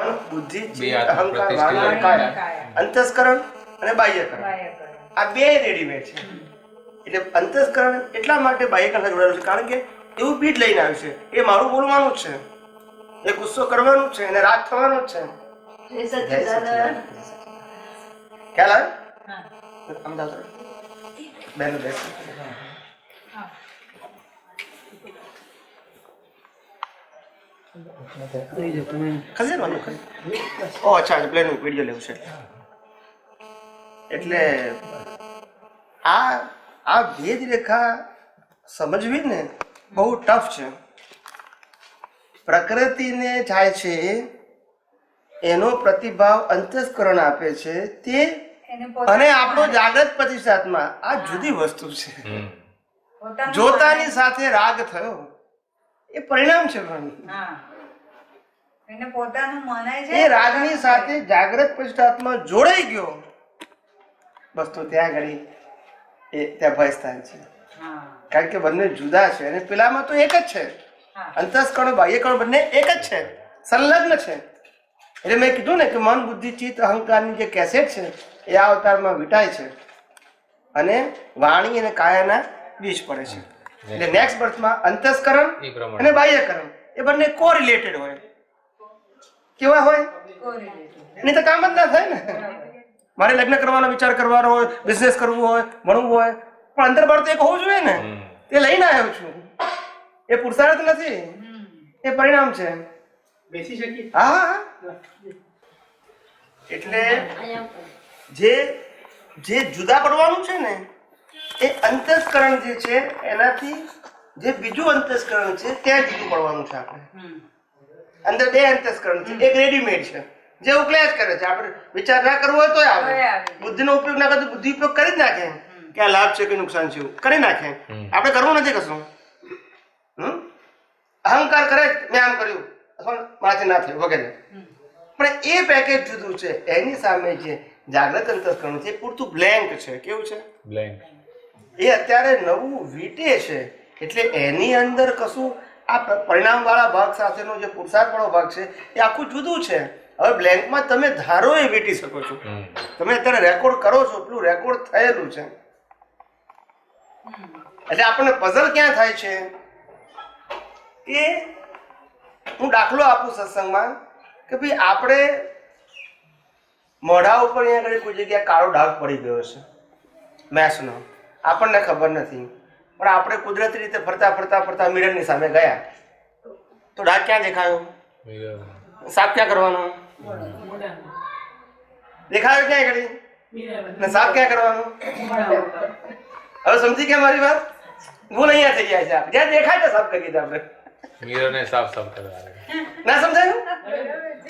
મન બુદ્ધિ ચિત્ત અહંકાર વાણી અને કાયા, અંતસ્કરણ અને બાહ્યકરણ, આ બે રેડીમેડ છે. એટલે અંતસ્કરણ એટલા માટે બાહ્યકરણ સાથે જોડાયેલું છે કારણ કે એવું પીઠ લઈને આવ્યું છે, એ મારું બોલવાનું જ છે, એ ગુસ્સો કરવાનું જ છે, એને રાગ થવાનું જ છે. ખ્યાલ આવે? અમદાવાદ બેનો બેસ અચ્છા પ્લેન વિડીયો લેવું છે. એટલે આ ભેદ રેખા સમજવી ને બહુ ટફ છે. પ્રકૃતિને થાય છે એનો પ્રતિભાવ અંતસ્કરણ આપે છે તે, અને આપણો જાગૃત પ્રતિષ્ઠાત્મા આ જુદી વસ્તુ છે. જોતાની સાથે રાગ થયો એ પરિણામ છે. એ રાગની સાથે જાગૃત પ્રતિષ્ઠાત્મા જોડાઈ ગયો બસ તો ત્યાં આગળ ત્યાં ભય સ્થાન છે. કારણ કે બંને જુદા છે અને પેલામાં તો એક જ છે. અંતસ્કરણ બાહ્યકરણ બંને એક જ છે, સંલગ્ન છે. એટલે મેં કીધું ને કે મન બુદ્ધિ ચિત્ત અહંકારની જે કેસેટ છે એ આ અવતારમાં વીટાય છે અને વાણી અને કાયાના બીજ પડે છે. એટલે નેક્સ્ટ બર્થમાં અંતસ્કરણ અને બાહ્યકરણ એ બંને કો રિલેટેડ હોય. કેવા હોય? એની તો કામ જ ના થાય ને. મારે લગ્ન કરવાનો વિચાર કરવાનો હોય, બિઝનેસ કરવું હોય, ભણવું હોય, પણ અંતર્ભાવ તો એક હોવું જોઈએ ને. તે લઈને આવ્યો છું. એ પુરુષાર્થ નથી, એ પરિણામ છે. બેસી શકીએ? હા. એટલે જે જુદા પડવાનું છે ને એ અંતસ્કરણ જે છે એનાથી જે બીજું અંતસ્કરણ છે ત્યાં જુદું પડવાનું છે. આપણે અંદર બે અંતસ્કરણ છે, એક રેડીમેડ છે જે ઉકળ્યા જ કરે છે. આપણે વિચાર ના કરવો હોય તોય આવે. બુદ્ધિનો ઉપયોગ ના કરે તો બુદ્ધિ ઉપયોગ કરી જ નાખે કે આ લાભ છે કે નુકસાન છે કરી નાખે. આપણે કરવું નથી કશું. અહંકાર કરે મેં આમ કર્યું અથવા મારાથી ના થયું વગેરે, પણ એ પેકેજ જુદું છે. એની સામે જે જાગૃત અંતસ્કરણ છે એ પૂરતું બ્લેન્ક છે. કેવું છે? બ્લેન્ક. એ અત્યારે નવું વીટે છે. એટલે એની અંદર કશું આ પરિણામ વાળા ભાગ સાથેનો જે પુરુષાર્થ વાળો ભાગ છે એ આખું જુદું છે. હવે બ્લેન્કમાં તમે ધારો એ વીટી શકો છો. તમે અત્યારે રેકોર્ડ કરો છો એટલું રેકોર્ડ થયેલું છે. એટલે આપણને પઝલ ક્યાં થાય છે કે હું દાખલો આપું સત્સંગમાં કે ભાઈ આપણે મોઢા ઉપર અહીંયા આગળ કોઈ જગ્યાએ કાળો ડાઘ પડી ગયો છે મેસનો, આપણને ખબર નથી, પણ આપણે કુદરતી રીતે ફરતા ફરતા ફરતા મિરરની સામે ગયા તો ડાઘ ક્યાં દેખાયો? સાફ ક્યાં કરવાનો? દેખાયો ક્યાં આગળ ને સાફ ક્યાં કરવાનો? હવે સમજી ગયા મારી વાત? ભૂલ અહીંયા થઈ જાય છે. આપણે જ્યાં દેખાય તો સાફ કરી દે. આપણે મિરરને સાફ કરવા ના સમજાયું?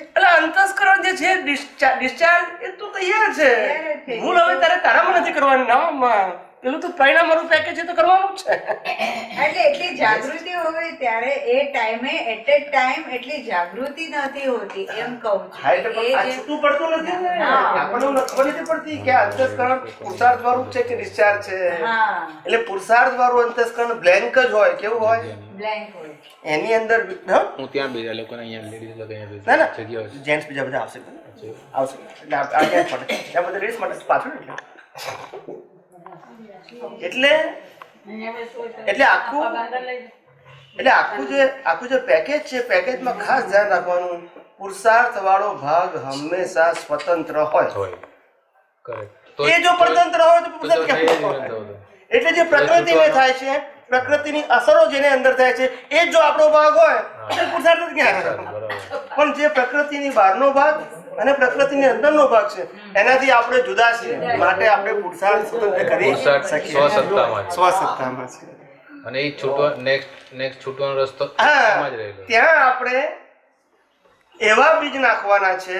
એટલે અંતસ્કરણ જે છે ડિસ્ચાર્જ એ તો તૈયાર છે. ભૂલ હવે તારે તારામાં નથી કરવાની. ના પેલું તો પરિણામ મારું પેકેજ છે તો કરવાનું જ છે. એટલે એટલી જાગૃતિ હોય ત્યારે એ ટાઈમે એટ એ ટાઈમ એટલી જાગૃતિ નથી હોતી એમ કહું છું. આ છૂટું પડતું નથી. આપણને ખબર નથી પડતી કે અંતસ્કરણ પુરુષાર્થ વાળું છે કે ડિસ્ચાર્જ છે. એટલે પુરુષાર્થ વાળું અંતસ્કરણ બ્લેન્ક જ હોય. કેવું હોય? બ્લેન્ક હોય. એની અંદર હું ત્યાં બીજા લોકોને અહીંયા લેડીઝ લોકો અહીંયા જગ્યાઓ છે. જેન્ટ્સ બીજા બધા આવશે એટલે આ ક્યાં પડે ત્યાં બધા લેડીઝ માટે પાછળ. એટલે આખું જે પેકેજ છે પેકેજમાં ખાસ ધ્યાન રાખવાનું પુરુષાર્થ વાળો ભાગ હંમેશા સ્વતંત્ર હોય. એ જો પરતંત્ર હોય તો પુરુષાર્થ કેમ હોય? એટલે જે પ્રકૃતિને થાય છે, પ્રકૃતિની અસરો જેને અંદર થાય છે એ જો આપણો ભાગ હોય તો પુરુષાર્થ જ ક્યાં? પણ જે પ્રકૃતિની બહારનો ભાગ અને પ્રકૃતિની અંદરનો ભાગ છે એનાથી આપણે જુદા છીએ. માટે આપણે પુરુષાર્થ સ્વતંત્ર કરી શકીએ. સ્વસત્તામાં છે. અને એ છૂટવા નેક્સ્ટ છૂટવાનો રસ્તો ત્યાં આપણે એવા બીજ નાખવાના છે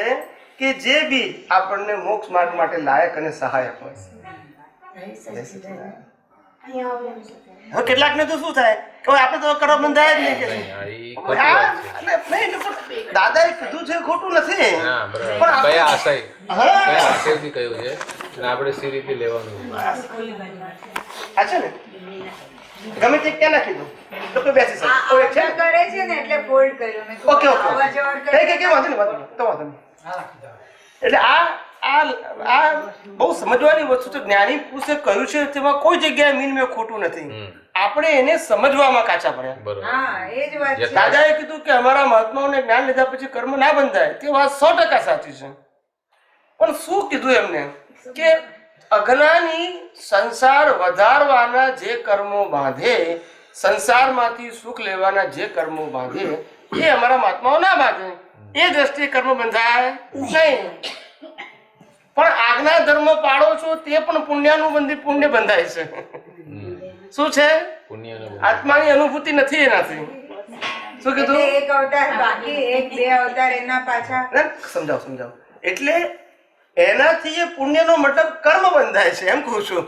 કે જે બીજ આપણને મોક્ષ માર્ગ માટે લાયક અને સહાયક હોય. હવે કેટલાક ને તો શું થાય કે આપણે તો કરવા બંધાય જ નહીં. દાદાએ કીધું છે ખોટું નથી, પણ કયા આશયથી કહ્યું છે આપણે સી રીતે લેવાનું આ છે ને ગમે તે ક્યાં નાખી દો તો કોઈ બેસી શકે. કોઈ એક છે ને? કરે છે ને એટલે ફોલ્ડ કર્યું મેં કીધું ઓકે ઓકે અવર જવર કઈ કઈ કઈ વાંધો નહીં વાંધો નહીં, તો વાંધો નહીં. એટલે આ બહુ સમજવાની વસ્તુ છે. જ્ઞાની પુરુષે કહ્યું છે તેમાં કોઈ જગ્યાએ મીન ખોટું નથી. આપણે એને સમજવામાં કાચા પડ્યા. બરોબર. હા એ જ વાત છે. દાદાએ કીધું કે અમારા મહાત્માઓને જ્ઞાન લીધા પછી કર્મ ના બંધાય, તે વાત 100% સાચી છે. પણ શું કીધું એમને કે અજ્ઞાની સંસાર વધારવાના જે કર્મો બાંધે, સંસારમાંથી સુખ લેવાના જે કર્મો બાંધે, એ અમારા મહાત્માઓ ના બાંધે. એ દ્રષ્ટિએ કર્મ બંધાય નહીં. પણ આજ્ઞા ધર્મ પાળો છો તે પણ પુણ્યાનુબંધી પુણ્ય બંધાય છે. શું છે? પુણ્યનો આત્માની અનુભૂતિ નથી એનાથી. શું કીધું? એટલે એક અવતાર બાકી, એક બે અવતાર એના પાછા. ના, સમજાવો. એટલે એનાથી એ પુણ્યનો મતલબ કર્મ બંધાય છે એમ કહું છું.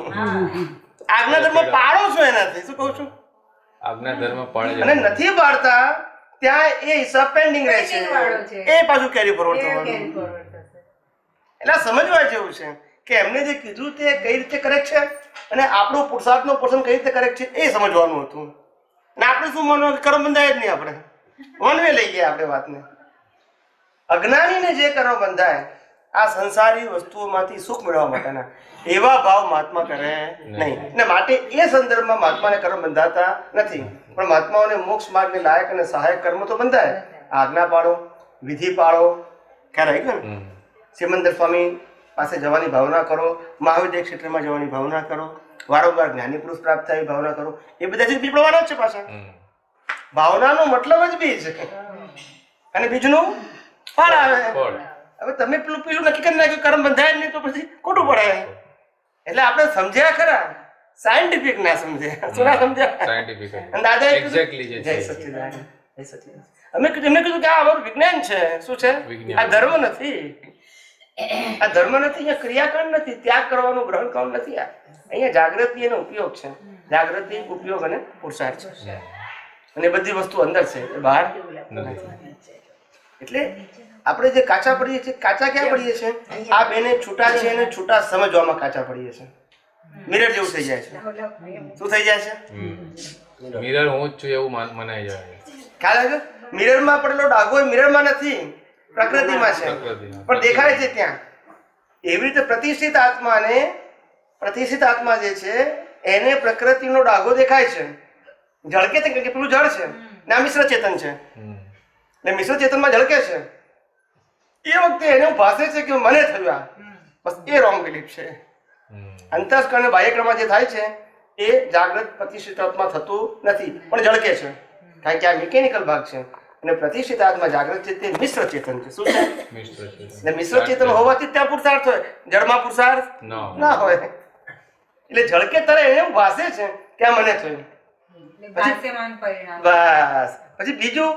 આજ્ઞા ધર્મ પાળો છો એનાથી. શું કહું છું? આજ્ઞા ધર્મ પાળે અને નથી પાળતા ત્યાં એ હિસાબ પેન્ડિંગ રહે છે. Pending વાળો છે. એ પાછું કેરી ફોરવર્ડ એ થવાનું. carry forward થશે. એટલે આ સમજવા જેવું છે કે એમને જે કીધું તે કઈ રીતે કરેક્ટ છે અને આપણો પુરુષાર્થનો પોષણ કઈ રીતે કરેક્ટ છે એ સમજવાનું હતું. અને આપણે શું માનવું કે કર્મ બંધાય જ નહીં. આપણે વનવે લઈ ગયા આપણે વાતને. અજ્ઞાનીને જે કર્મ બંધાય આ સંસારી વસ્તુઓમાંથી સુખ મેળવવા માટેના, એવા ભાવ મહાત્મા કરે નહીં. ને માટે એ સંદર્ભમાં મહાત્માને કર્મ બંધાતા નથી. પણ મહાત્માઓને મોક્ષ માર્ગને લાયક અને સહાયક કર્મ તો બંધાય. આજ્ઞા પાળો, વિધિ પાળો. ખ્યાલ આવી ગયો ને? સિમંદર સ્વામી પાસે જવાની ભાવના કરો, મહાવિદ્ય ક્ષેત્રમાં જવાની ભાવના કરો, વારંવાર જ્ઞાની પુરુષ પ્રાપ્ત થાય ભાવના કરો. એ બધા જ બીજ પડવાના જ છે પાછા. ભાવનાનો મતલબ જ બીજ અને બીજનું ફળ આવે. હવે તમે પેલું નક્કી કરી નાખ્યું કર્મ બંધાય નહીં તો પછી ખોટું પડે. એટલે આપણે સમજ્યા ખરા, સાયન્ટિફિક ના સમજ્યા. શું ના સમજ્યા? સાયન્ટિફિક. અને દાદાએ એક્ઝેક્ટલી કીધું, જે જય છે. સચ્ચિદાનંદ, જય સચ્ચિદાનંદ. એમને કીધું કે આ અમારું વિજ્ઞાન છે. શું છે? આ ધર્મ નથી. આ ધર્મ નથી. અહીંયા ક્રિયાકાંડ નથી, ત્યાગ કરવાનું, ગ્રહણ કરવાનું નથી. અહીંયા જાગૃતિ એનો ઉપયોગ છે. જાગૃતિ, ઉપયોગ અને પુરુષાર્થ છે. અને એ બધી વસ્તુ અંદર છે, એ બહાર નથી. એટલે આપણે જે કાચા પડીએ છીએ, કાચા ક્યાં પડીએ છીએ? આ બેને છૂટા છે એને છૂટા સમજવામાં કાચા પડીએ છીએ. મિરર જેવું થઈ જાય છે. શું થઈ જાય છે? મિરર હું જ છું એવું મનાઈ જાય. ખ્યાલ આવે છે? મિરરમાં પડેલો ડાઘો એ મિરરમાં નથી, પ્રકૃતિમાં છે, પણ દેખાય છે ત્યાં. એવી રીતે પ્રતિષ્ઠિત આત્મા જે છે એને પ્રકૃતિનો ડાઘો દેખાય છે, ઝળકે છે કે પેલું જળ છે ને આ મિશ્ર ચેતન છે. ને મિશ્ર ચેતનમાં ઝળકે છે એ વખતે એને ભાસે છે કે મને થયું આ. બસ એ રોંગ બિલીફ છે. અંતસ્કરણ અને બાહ્યકરણમાં જે થાય છે એ જાગૃત પ્રતિષ્ઠિત આત્મા થતું નથી, પણ ઝળકે છે. કારણ કે આ મિકેનિકલ ભાગ છે. અને પ્રતિષ્ઠિત આત્મા જાગૃત છે તે મિશ્ર ચેતન છે. શું છે? એટલે મિશ્ર ચેતન હોવાથી ત્યાં પુરુષાર્થ હોય, જળમાં પુરુષાર્થ ના હોય. એટલે ઝળકે તરે એને ભાસે છે કે આ મને થયું. બસ. પછી બીજું,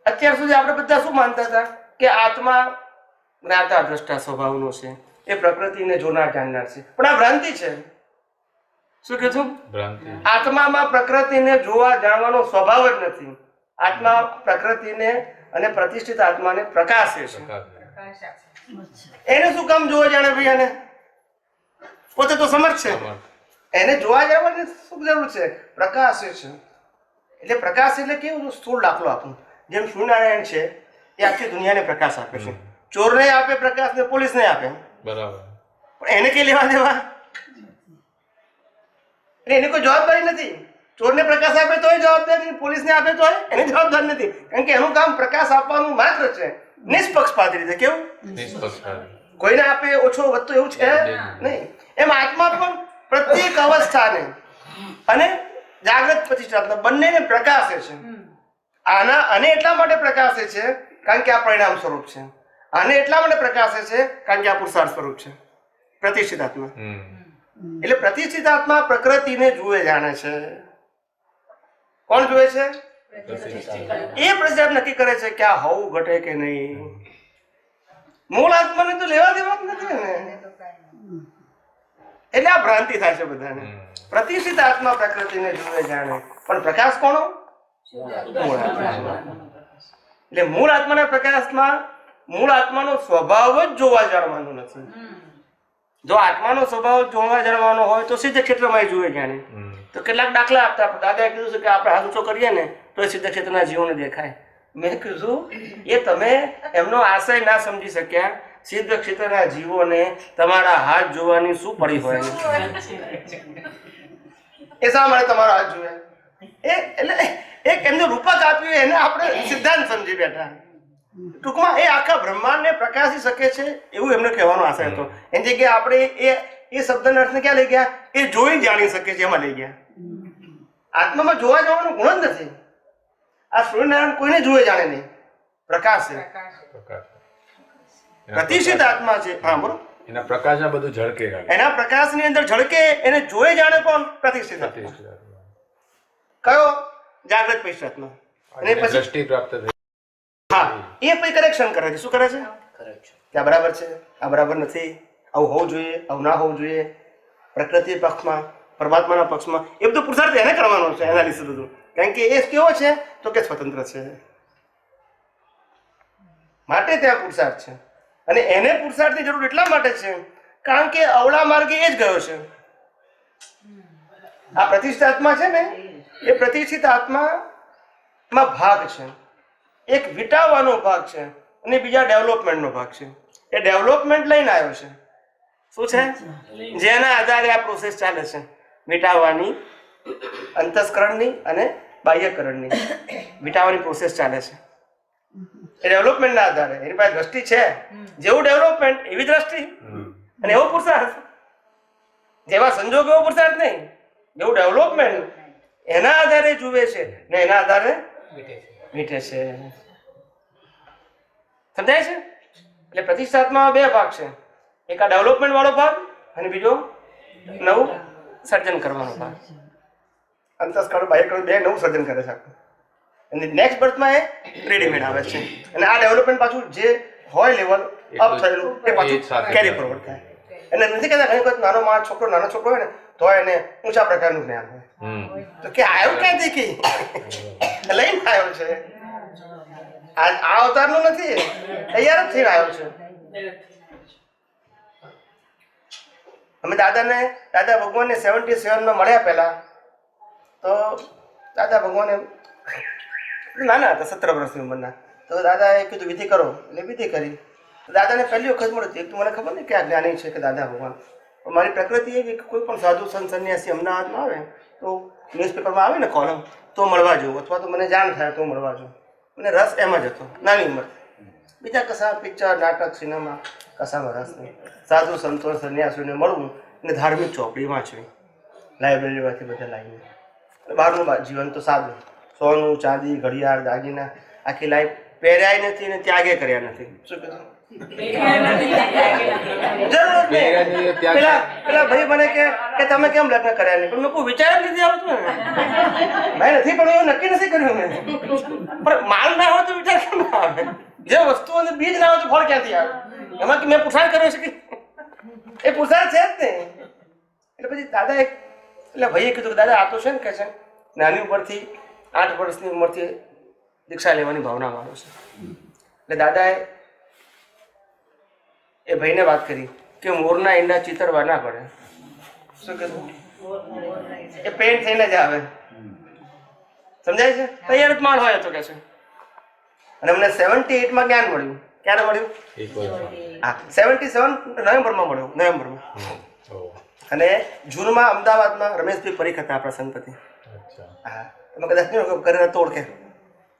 અત્યાર સુધી આપણે બધા શું માનતા હતા કે આત્મા જ્ઞાતા દ્રષ્ટા સ્વભાવનો છે, એ પ્રકૃતિને જોનાર જાણનાર છે. પણ આ ભ્રાંતિ છે. શું કીધું? આત્મામાં પ્રકૃતિને જોવા જાણવાનો સ્વભાવ જ નથી. આત્મા પ્રકૃતિને અને પ્રતિષ્ઠિત આત્માને પ્રકાશે છે. એને શું કામ જોવા જાણે ભાઈ? એને પોતે તો સમર્થ છે, એને જોવા જાણવાની શું જરૂર છે? પ્રકાશે છે. એટલે પ્રકાશ એટલે કેવું? સ્થૂળ દાખલો આપું. જેમ સૂર્યનારાયણ છે એ આખી દુનિયાને પ્રકાશ આપે છે. ચોરને આપે પ્રકાશ ને પોલીસને આપે. બરાબર. પણ એને કઈ લેવા દેવા? એટલે એની કોઈ જવાબદારી નથી. ચોરને પ્રકાશ આપે તોય જવાબદારી, પોલીસને આપે તોય એની જવાબદારી નથી. કારણ કે એનું કામ પ્રકાશ આપવાનું માત્ર છે, નિષ્પક્ષપાત રીતે. કેવું? નિષ્પક્ષપાત. કોઈને આપે ઓછો વધતો એવું છે નહીં. એમ આત્મા પણ પ્રત્યેક અવસ્થાને અને જાગૃત પ્રતિષ્ઠાત્મા બંનેને પ્રકાશે છે. અને એટલા માટે પ્રકાશે છે કારણ કે આ પરિણામ સ્વરૂપ છે. આને એટલા માટે પ્રકાશે છે કારણ કે આ પુરુષાર્થ સ્વરૂપ છે. પ્રતિષ્ઠિત આત્મા એટલે પ્રતિષ્ઠિત આત્મા પ્રકૃતિને જુએ જાણે છે. કોણ જુએ છે? એ પ્રતિષ્ઠિત નક્કી કરે છે કે આ હોવું ઘટે કે નહીં. મૂળ આત્માને તો લેવા દેવા જ નથી ને. એટલે આ ભ્રાંતિ થાય છે બધાને. પ્રતિષ્ઠિત આત્મા પ્રકૃતિને જુએ જાણે, પણ પ્રકાશ કોનો? એટલે મૂળ આત્માના પ્રકાશમાં મૂળ આત્માનો સ્વભાવ જ જોવા જાણવાનો નથી. જો આત્માનો સ્વભાવ જોવા જાણવાનો હોય તો સિદ્ધ ક્ષેત્રમાં જુએ જાણે. તો કેટલાક દાખલા આપતા દાદાએ કીધું છે કે આપણે હાથ ઊંચો કરીએ ને તો એ સિદ્ધ ક્ષેત્રના જીવોને દેખાય. મેં કીધું એ તમે એમનો આશય ના સમજી શક્યા. સિદ્ધ ક્ષેત્રના જીવોને તમારા હાથ જોવાની શું પડી હોય? એ શા માટે તમારો હાથ જોવે? એ એટલે એક એમનું રૂપક આપ્યું એને આપણે સિદ્ધાંત સમજી બેઠા. ટૂંકમાં એ આખા બ્રહ્માંડને પ્રકાશી શકે છે એવું એમને કહેવાનો આશય હતો. એની જગ્યાએ આપણે એ શબ્દના અર્થને ક્યાં લઈ ગયા? એ જોઈ જાણી શકે છે એમાં લઈ ગયા. આત્મામાં જોવા જવાનો ગુણ જ નથી. આ સૂર્યનારાયણ કોઈને જોવે જાણે નહીં, પ્રકાશ છે, પ્રતિષ્ઠિત આત્મા છે. હા બોલો. એના પ્રકાશમાં બધું ઝળકે, એના પ્રકાશની અંદર ઝળકે, એને જોઈ જાણે કોણ? પ્રતિષ્ઠિત આત્મા. કયો? જાગૃત પૈસાત્મા. અને પછી દ્રષ્ટિ પ્રાપ્ત થઈ. હા, એ પછી કરેક્શન કરે છે. શું કરે છે? કે આ બરાબર છે, આ બરાબર નથી, આવું હોવું જોઈએ, આવું ના હોવું જોઈએ. પ્રકૃતિ પક્ષમાં, પરમાત્માના પક્ષમાં એ બધું પુરુષાર્થ એને કરવાનો છે. એનાલિસિસ બધું. કારણ કે એ કેવો છે તો કે સ્વતંત્ર છે, માટે ત્યાં પુરુષાર્થ છે. અને એને પુરુષાર્થની જરૂર એટલા માટે છે કારણ કે અવળા માર્ગે એ જ ગયો છે. આ પ્રતિષ્ઠિત આત્મા છે ને, એ પ્રતિષ્ઠિત આત્મામાં ભાગ છે. એક વિટાવવાનો ભાગ છે અને બીજા ડેવલપમેન્ટનો ભાગ છે. એ ડેવલપમેન્ટ લઈને આવ્યો છે. શું છે? જેના આધારે આ પ્રોસેસ ચાલે છે, વિટાવવાની, અંતસ્કરણની અને બાહ્યકરણની વિટાવવાની પ્રોસેસ ચાલે છે. એ ડેવલપમેન્ટના આધારે એની પાસે દ્રષ્ટિ છે. જેવું ડેવલપમેન્ટ એવી દ્રષ્ટિ અને એવો પુરુષાર્થ. જેવા સંજોગ એવો પુરુષાર્થ નહીં. જેવું ડેવલપમેન્ટ એના આધારે જુએ છે ને એના આધારે મીઠે છે. સમજાય છે? એટલે પ્રતિષ્ઠાત્મામાં બે ભાગ છે. એક આ ડેવલપમેન્ટ વાળો ભાગ અને બીજો નવું સર્જન કરવાનો ભાગ. અંતસ્કરણ બાહ્યકરણ બે નવું સર્જન કરે છે. અને નેક્સ્ટ બર્થમાં એ રેડીમેડ આવે છે. અને આ ડેવલપમેન્ટ પાછું જે હોય લેવલ અપ થયેલું એ પાછું કેરી ફોરવર્ડ થાય. એટલે નથી કહેતા ઘણી વખત નાનો છોકરો હોય ને તો એને ઊંચા પ્રકારનું જ્ઞાન હોય. તો કે આવ્યું ક્યાંથી કે લઈને આવ્યો છે? આ અવતારનો નથી, તૈયાર જ થઈને આવ્યો છે. અમે દાદા ભગવાનને 77માં મળ્યા પહેલા તો દાદા ભગવાને નાના હતા, 17 વર્ષની ઉંમરના. તો દાદાએ કીધું વિધિ કરો, એટલે વિધિ કરી. દાદાને પહેલી વખત મળ્યું એક તો મને ખબર નહીં કે આ જ્ઞાની છે કે દાદા ભગવાન. પણ મારી પ્રકૃતિ એવી કે કોઈ પણ સાધુ સંત સંન્યાસી અમદાવાદમાં આવે તો ન્યૂઝપેપરમાં આવે ને કોલમ, તો મળવા જવું, અથવા તો મને જાણ થાય તો મળવા જવું. મને રસ એમાં જ હતો નાની ઉંમર. બીજા કશા પિક્ચર, નાટક, સિનેમા કશામાં રસ નહીં. સાધુ સંતો સંન્યાસીઓને મળવું અને ધાર્મિક ચોપડી વાંચવી, લાઇબ્રેરીમાંથી બધા લાવીને. બહારનું જીવન તો સાદું, સોનું ચાંદી ઘડિયાળ દાગીના આખી લાઈફ પહેર્યાય નથી ને ત્યાગે કર્યા નથી. શું કીધું? પેલા ભાઈ મને કે તમે કેમ લગ્ન કર્યા નહીં? પણ મેં કોઈ વિચાર જ નથી આવતો ને. ભાઈ નથી પણ એવું નક્કી નથી કર્યું મેં. પણ માલ ના હોય તો વિચાર કેમ ના આવે? જે વસ્તુ અને બીજ ના હોય તો ફળ ક્યાંથી આવે? એમાં મેં પુરુષાર્થ કર્યો છે કે એ પુરુષાર્થ છે જ ને. એટલે પછી દાદા એટલે ભાઈએ કીધું કે દાદા આ તો છે ને કે છે નાની ઉંમરથી 8 વર્ષની ઉંમરથી દીક્ષા લેવાની ભાવના માનો છે. એટલે દાદાએ એ ભાઈને વાત કરી કે મોરના ઈંડા ચિતરવા ના પડે. શું કીધું? એ પેન્ટ થઈને જ આવે. સમજાય છે? તૈયાર જ માળ હોય તો કે છે. અને અમને 78માં જ્ઞાન મળ્યું. ક્યારે મળ્યું? હા, 77 નવેમ્બરમાં મળ્યું. નવેમ્બરમાં. અને જૂનમાં અમદાવાદમાં રમેશભાઈ પરીખ હતા આપણા સંપતિ. હા, તમે કદાચ કરીને તો ઓળખે.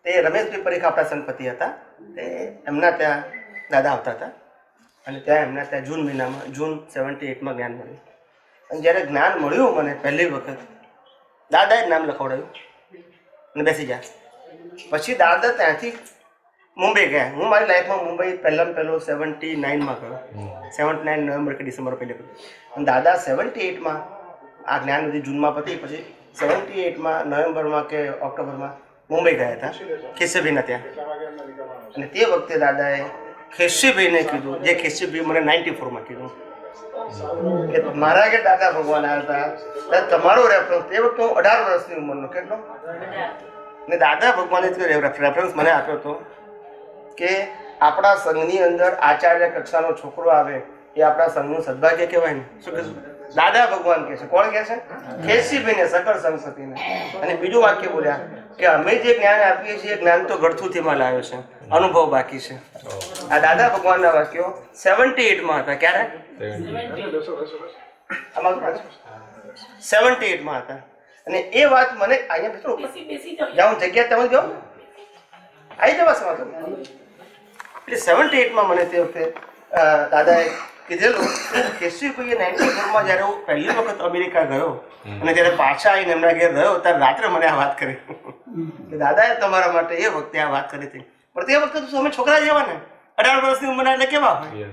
તે રમેશભાઈ પરીખ આપણા સંપતિ હતા. તે એમના ત્યાં દાદા આવતા હતા અને ત્યાં એમના ત્યાં જૂન મહિનામાં જૂન 78માં જ્ઞાન મળ્યું. અને જ્યારે જ્ઞાન મળ્યું મને પહેલી વખત દાદાએ નામ લખાવડાવ્યું અને બેસી ગયા. પછી દાદા ત્યાંથી મુંબઈ ગયા. હું મારી લાઈફમાં મુંબઈ પહેલો 79માં ગયો. 79 નવેમ્બર કે ડિસેમ્બર પહેલી વખત. અને દાદા 78માં આ જ્ઞાન બધી જૂનમાં પતી પછી 78માં નવેમ્બરમાં કે ઓક્ટોબરમાં મુંબઈ ગયા હતા ખેસ્યભાઈના ત્યાં. અને તે વખતે દાદાએ ખેસ્યભાઈને કીધું, જે ખેસ્યભાઈ મને 94માં કીધું કે મારા કે દાદા ભગવાન આવ્યા હતા તમારો રેફરન્સ. તે વખતે હું 18 વર્ષની ઉંમરનો. કેટલો? ને દાદા ભગવાને રેફરન્સ મને આપ્યો હતો કે આપણા સંઘની અંદર આચાર્ય કક્ષાનો છોકરો આવે એ આપણા સંઘનું સદભાગ્ય કહેવાય ને. શું કીધું? દાદા ભગવાન કહે છે. કોણ કહે છે? ખેસીભાઈને સકળ સંસતીને. અને બીજું વાક્ય બોલ્યા કે અમે જે જ્ઞાન આપીએ છીએ એ જ્ઞાન તો ગળથુથીમાં લાવ્યો છે, અનુભવ બાકી છે. આ દાદા ભગવાનના વાક્યો 78 માં હતા. ક્યારે? 78 માં હતા. અને એ વાત મને અહીંયા મિત્રો જાઉં જગ્યા તમે જો આવી જવા સમાતો એટલે 78 માં મને તે વખતે દાદાએ કીધેલું કેશવીભાઈએ 94 માં જ્યારે હું પહેલી વખત અમેરિકા ગયો અને જ્યારે પાછા આવીને એમના ઘેર રહ્યો ત્યારે રાત્રે મને આ વાત કરી કે દાદાએ તમારા માટે એ વખતે આ વાત કરી હતી. પણ તે વખતે તો અમે છોકરા જેવા ને 18 વર્ષની ઉંમરના એટલે કેવા હોય,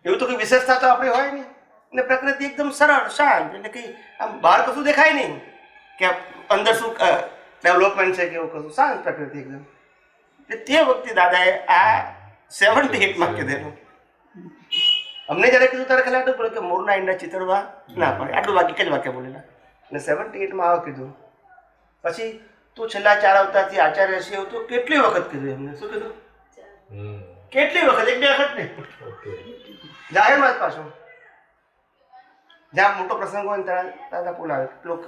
એવું તો કોઈ વિશેષતા તો આપણી હોય નહીં. અને પ્રકૃતિ એકદમ સરળ શાંત, એટલે કે આમ બહાર કશું દેખાય નહીં કે અંદર શું ડેવલપમેન્ટ છે કે એવું કશું, શાંત પ્રકૃતિ એકદમ. એટલે તે વખતે દાદાએ આ 78 માં કીધેલું. અમને જયારે કીધું ત્યારે ખાલી આટલું કે મોરના ઈંડા ચિતરવા ના પડે, આટલું વાક્ય જ વાક્ય બોલેલા. અને 78 માં આવું કીધું. પછી તું છેલ્લા 4 અવતારથી આચાર્ય છે એવું તો કેટલી વખત કીધું એમને. શું કીધું? કેટલી વખત? 1-2 વખત નહીં, જાહેરમાં જ પાછું. જ્યાં મોટો પ્રસંગ હોય ને ત્યાં દાદા બોલાવે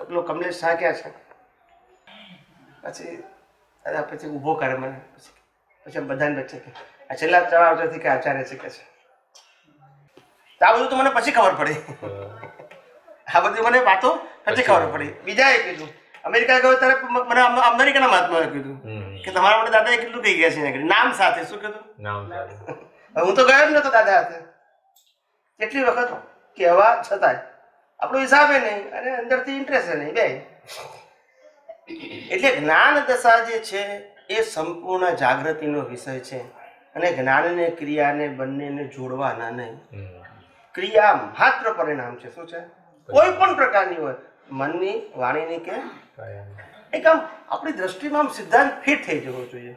પેલો કમલેશ શાહ ક્યાં છે, પછી દાદા પછી ઊભો કરે મને, પછી બધાને વચ્ચે કે આ છેલ્લા 4 અવતારથી કે આચાર્ય છે કે છે. આ બધું તો મને પછી ખબર પડી, આ બધી મને વાતો પછી ખબર પડી. બીજાએ કીધું અમેરિકા ગયો ત્યારે મને અમેરિકાના મહાત્માએ કીધું કે તમારા માટે દાદાએ કેટલું કહી ગયા છે નામ સાથે. શું કીધું? નામ સાથે. હું તો ગયો જ નતો દાદા હાથે. કેટલી વખત કહેવા છતાંય આપણો હિસાબે નહીં અને અંદરથી ઇન્ટરેસ્ટ નહીં બે. એટલે જ્ઞાન દશા જે છે એ સંપૂર્ણ જાગૃતિનો વિષય છે અને જ્ઞાનને ક્રિયાને બંનેને જોડવાના નહીં. ક્રિયા માત્ર પરિણામ છે. શું છે? કોઈ પણ પ્રકારની હોય, મનની, વાણીની કે એક આમ આપણી દ્રષ્ટિમાં આમ સિદ્ધાંત ફિટ થઈ જવો જોઈએ.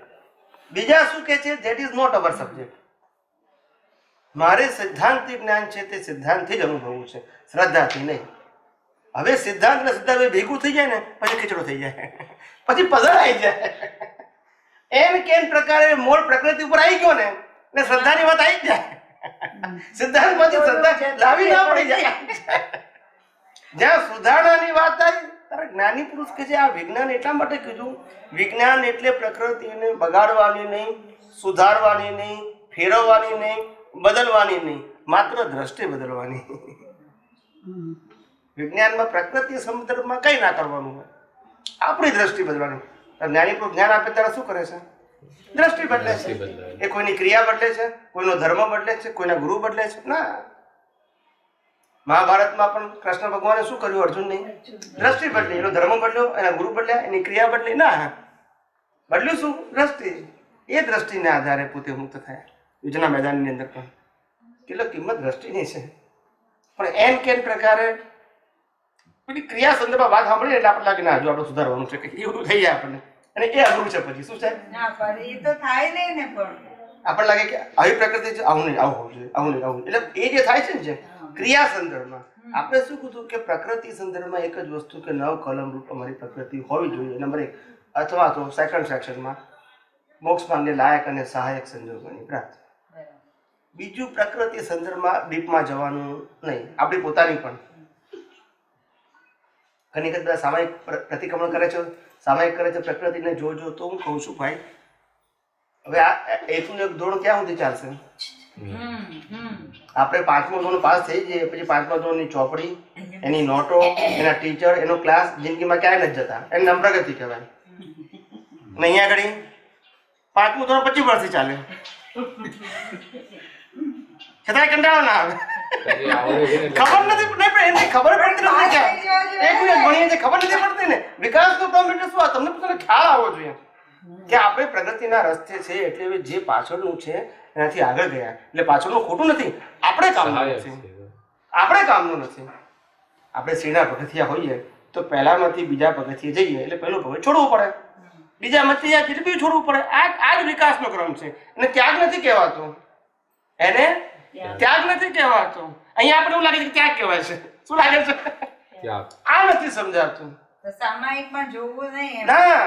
બીજા શું કે છે? That is not our subject. મારે સિદ્ધાંતિક જ્ઞાન છે તે સિદ્ધાંતથી જ અનુભવવું છે, શ્રદ્ધાથી નહીં. હવે સિદ્ધાંત અને શ્રદ્ધા ભેગું થઈ જાય ને પછી ખીચડો થઈ જાય, પછી પઝલ આવી જાય. એમ કેમ પ્રકારે મૂળ પ્રકૃતિ ઉપર આવી ગયો ને એટલે શ્રદ્ધાની વાત આવી જ જાય. સિદ્ધાંતમાંથી શ્રદ્ધા લાવી ના પડી જાય. જ્યાં સુધારણાની વાત આવી ત્યારે જ્ઞાની પુરુષ કે છે આ વિજ્ઞાન એટલા માટે કીધું, વિજ્ઞાન એટલે પ્રકૃતિને બગાડવાની નહીં, સુધારવાની નહીં, ફેરવવાની નહીં, બદલવાની નહીં, માત્ર દ્રષ્ટિ બદલવાની. વિજ્ઞાનમાં પ્રકૃતિ સંદર્ભમાં કઈ ના કરવાનું હોય, આપણી દ્રષ્ટિ બદલવાની. જ્ઞાની પુરુષ જ્ઞાન આપે ત્યારે શું કરે છે? દ્રષ્ટિ બદલે છે. એ કોઈની ક્રિયા બદલે છે, કોઈનો ધર્મ બદલે છે, કોઈના ગુરુ બદલે છે ના. મહાભારતમાં પણ કૃષ્ણ ભગવાને શું કર્યું? અર્જુનની દ્રષ્ટિ બદલી, એનો ધર્મ બદલ્યો, એના ગુરુ બદલ્યા, એની ક્રિયા બદલી ના. બદલ્યું શું? દ્રષ્ટિ. એ દ્રષ્ટિને આધારે પોતે મુક્ત થયા. યુદ્ધના મેદાનની અંદર પણ કેટલો કિંમત દ્રષ્ટિની છે. પણ એમ કેમ પ્રકારે પેલી ક્રિયા સંદર્ભમાં વાત સાંભળીએ એટલે આપણે લાગે ના હજુ આપણે સુધારવાનું છે, એવું થઈ જાય આપણને. અને એ અઘરું છે. પછી શું છે? એ તો થાય નહીં ને, પણ આપણને લાગે કે આવી પ્રકૃતિ છે, આવું નહીં, આવું હોવું જોઈએ, આવું નહીં, આવું. એટલે એ જે થાય છે ને જે ક્રિયા સંદર્ભમાં આપણે શું કીધું કે પ્રકૃતિ સંદર્ભમાં એક જ વસ્તુ કે નવ કલમ રૂપ અમારી પ્રકૃતિ હોવી જોઈએ, નંબર 1. અથવા તો સેકન્ડ સેક્શનમાં મોક્ષ માંગે લાયક અને સહાયક સંજોગોની પ્રાપ્તિ. બીજું પ્રકૃતિ સંદર્ભમાં ડીપમાં જવાનું નહીં. આપણી પોતાની પણ ઘણી વખત બધા સામાયિક પ્રતિક્રમણ કરે છે, સામાયિક કરે છે પ્રકૃતિને જોજો. તો હું કહું છું ભાઈ હવે આ એકનું એક ધોરણ ક્યાં સુધી ચાલશે? આપણે 5મું ધોરણ પાસ થઈ જઈએ પછી 5મા ધોરણની ચોપડી, એની નોટો, એના ટીચર, એનો ક્લાસ જિંદગીમાં ક્યાંય નથી જતા. એને નામ પ્રગતિ કહેવાય. અને અહીંયા આગળ 5મું ધોરણ 25 વર્ષથી ચાલે છતાંય કંટાળો ના આવે. ખબર નથી એને ખબર પડતી નથી. એક મિનિટ ભણીએ છે, ખબર નથી પડતી ને. વિકાસનો ક્રમ એટલે શું? તમને પોતાને ખ્યાલ આવવો જોઈએ કે આપણે પ્રગતિના રસ્તે છે, એટલે જે પાછળનું છે એનાથી આગળ ગયા. એટલે પાછળનું ખોટું નથી, આપણે કામનું નથી. આપણે કામનું નથી. આપણે સીધા પગથિયા હોઈએ તો પહેલામાંથી બીજા પગથિયે જઈએ એટલે પહેલું પગથિયું છોડવું પડે, બીજામાંથી આ બીજું છોડવું પડે. આ જ વિકાસનો ક્રમ છે. એને ત્યાગ નથી કહેવાતો, એને ત્યાગ નથી કહેવાતો. અહીંયા આપણે એવું લાગે છે કે ત્યાગ કહેવાય છે. શું લાગે છે? આ નથી સમજાતું. સામાયિકમાં જોવું નહીં ના.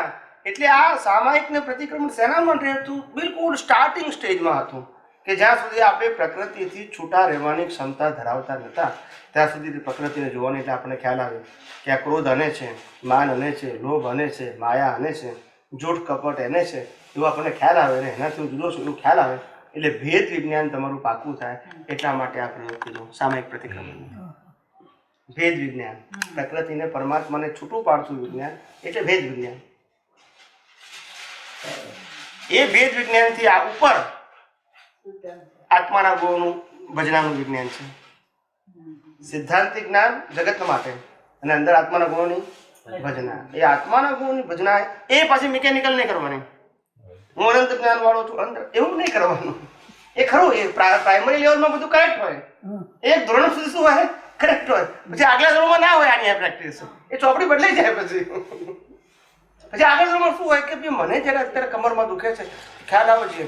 એટલે આ સામાયિક ને પ્રતિક્રમણ શેના માટે હતું? બિલકુલ સ્ટાર્ટિંગ સ્ટેજમાં હતું. કે જ્યાં સુધી આપણે પ્રકૃતિથી છૂટા રહેવાની ક્ષમતા ધરાવતા નહોતા ત્યાં સુધી પ્રકૃતિને જોવાની એટલે આપણને ખ્યાલ આવે કે આ ક્રોધ અને છે, માન અને છે, લોભ અને છે, માયા અને છે, જૂઠ કપટ એને છે, એવું આપણને ખ્યાલ આવે ને એનાથી હું જુદો છું એવું ખ્યાલ આવે એટલે ભેદ વિજ્ઞાન તમારું પાકું થાય. એટલા માટે આ પ્રયોગ કર્યો સામયિક પ્રતિક્રમણ. ભેદ વિજ્ઞાન, પ્રકૃતિને પરમાત્માને છૂટું પાડતું વિજ્ઞાન એટલે ભેદ વિજ્ઞાન. એ ભેદ વિજ્ઞાનથી આ ઉપર આત્માના ગુણોનું ભજનાનું વિજ્ઞાન છે. સિદ્ધાંતિક જ્ઞાન જગત માટે અને અંદર આત્માના ગુણોની ભજના. એ આત્માના ગુણોની ભજના એ પાછી મિકેનિકલ નહીં કરવાની. હું અનંત જ્ઞાન વાળો છું અંદર એવું નહીં કરવાનું. એ ખરું, એ પ્રાઇમરી લેવલમાં બધું કરેક્ટ હોય, એક ધોરણ સુધી શું હોય કરેક્ટ હોય, પછી આગલા ધોરણમાં ના હોય આની પ્રેક્ટિસ. એ ચોપડી બદલાઈ જાય પછી આગળ ધોરણમાં શું હોય કે મને જયારે અત્યારે કમરમાં દુખે છે ખ્યાલ આવે છે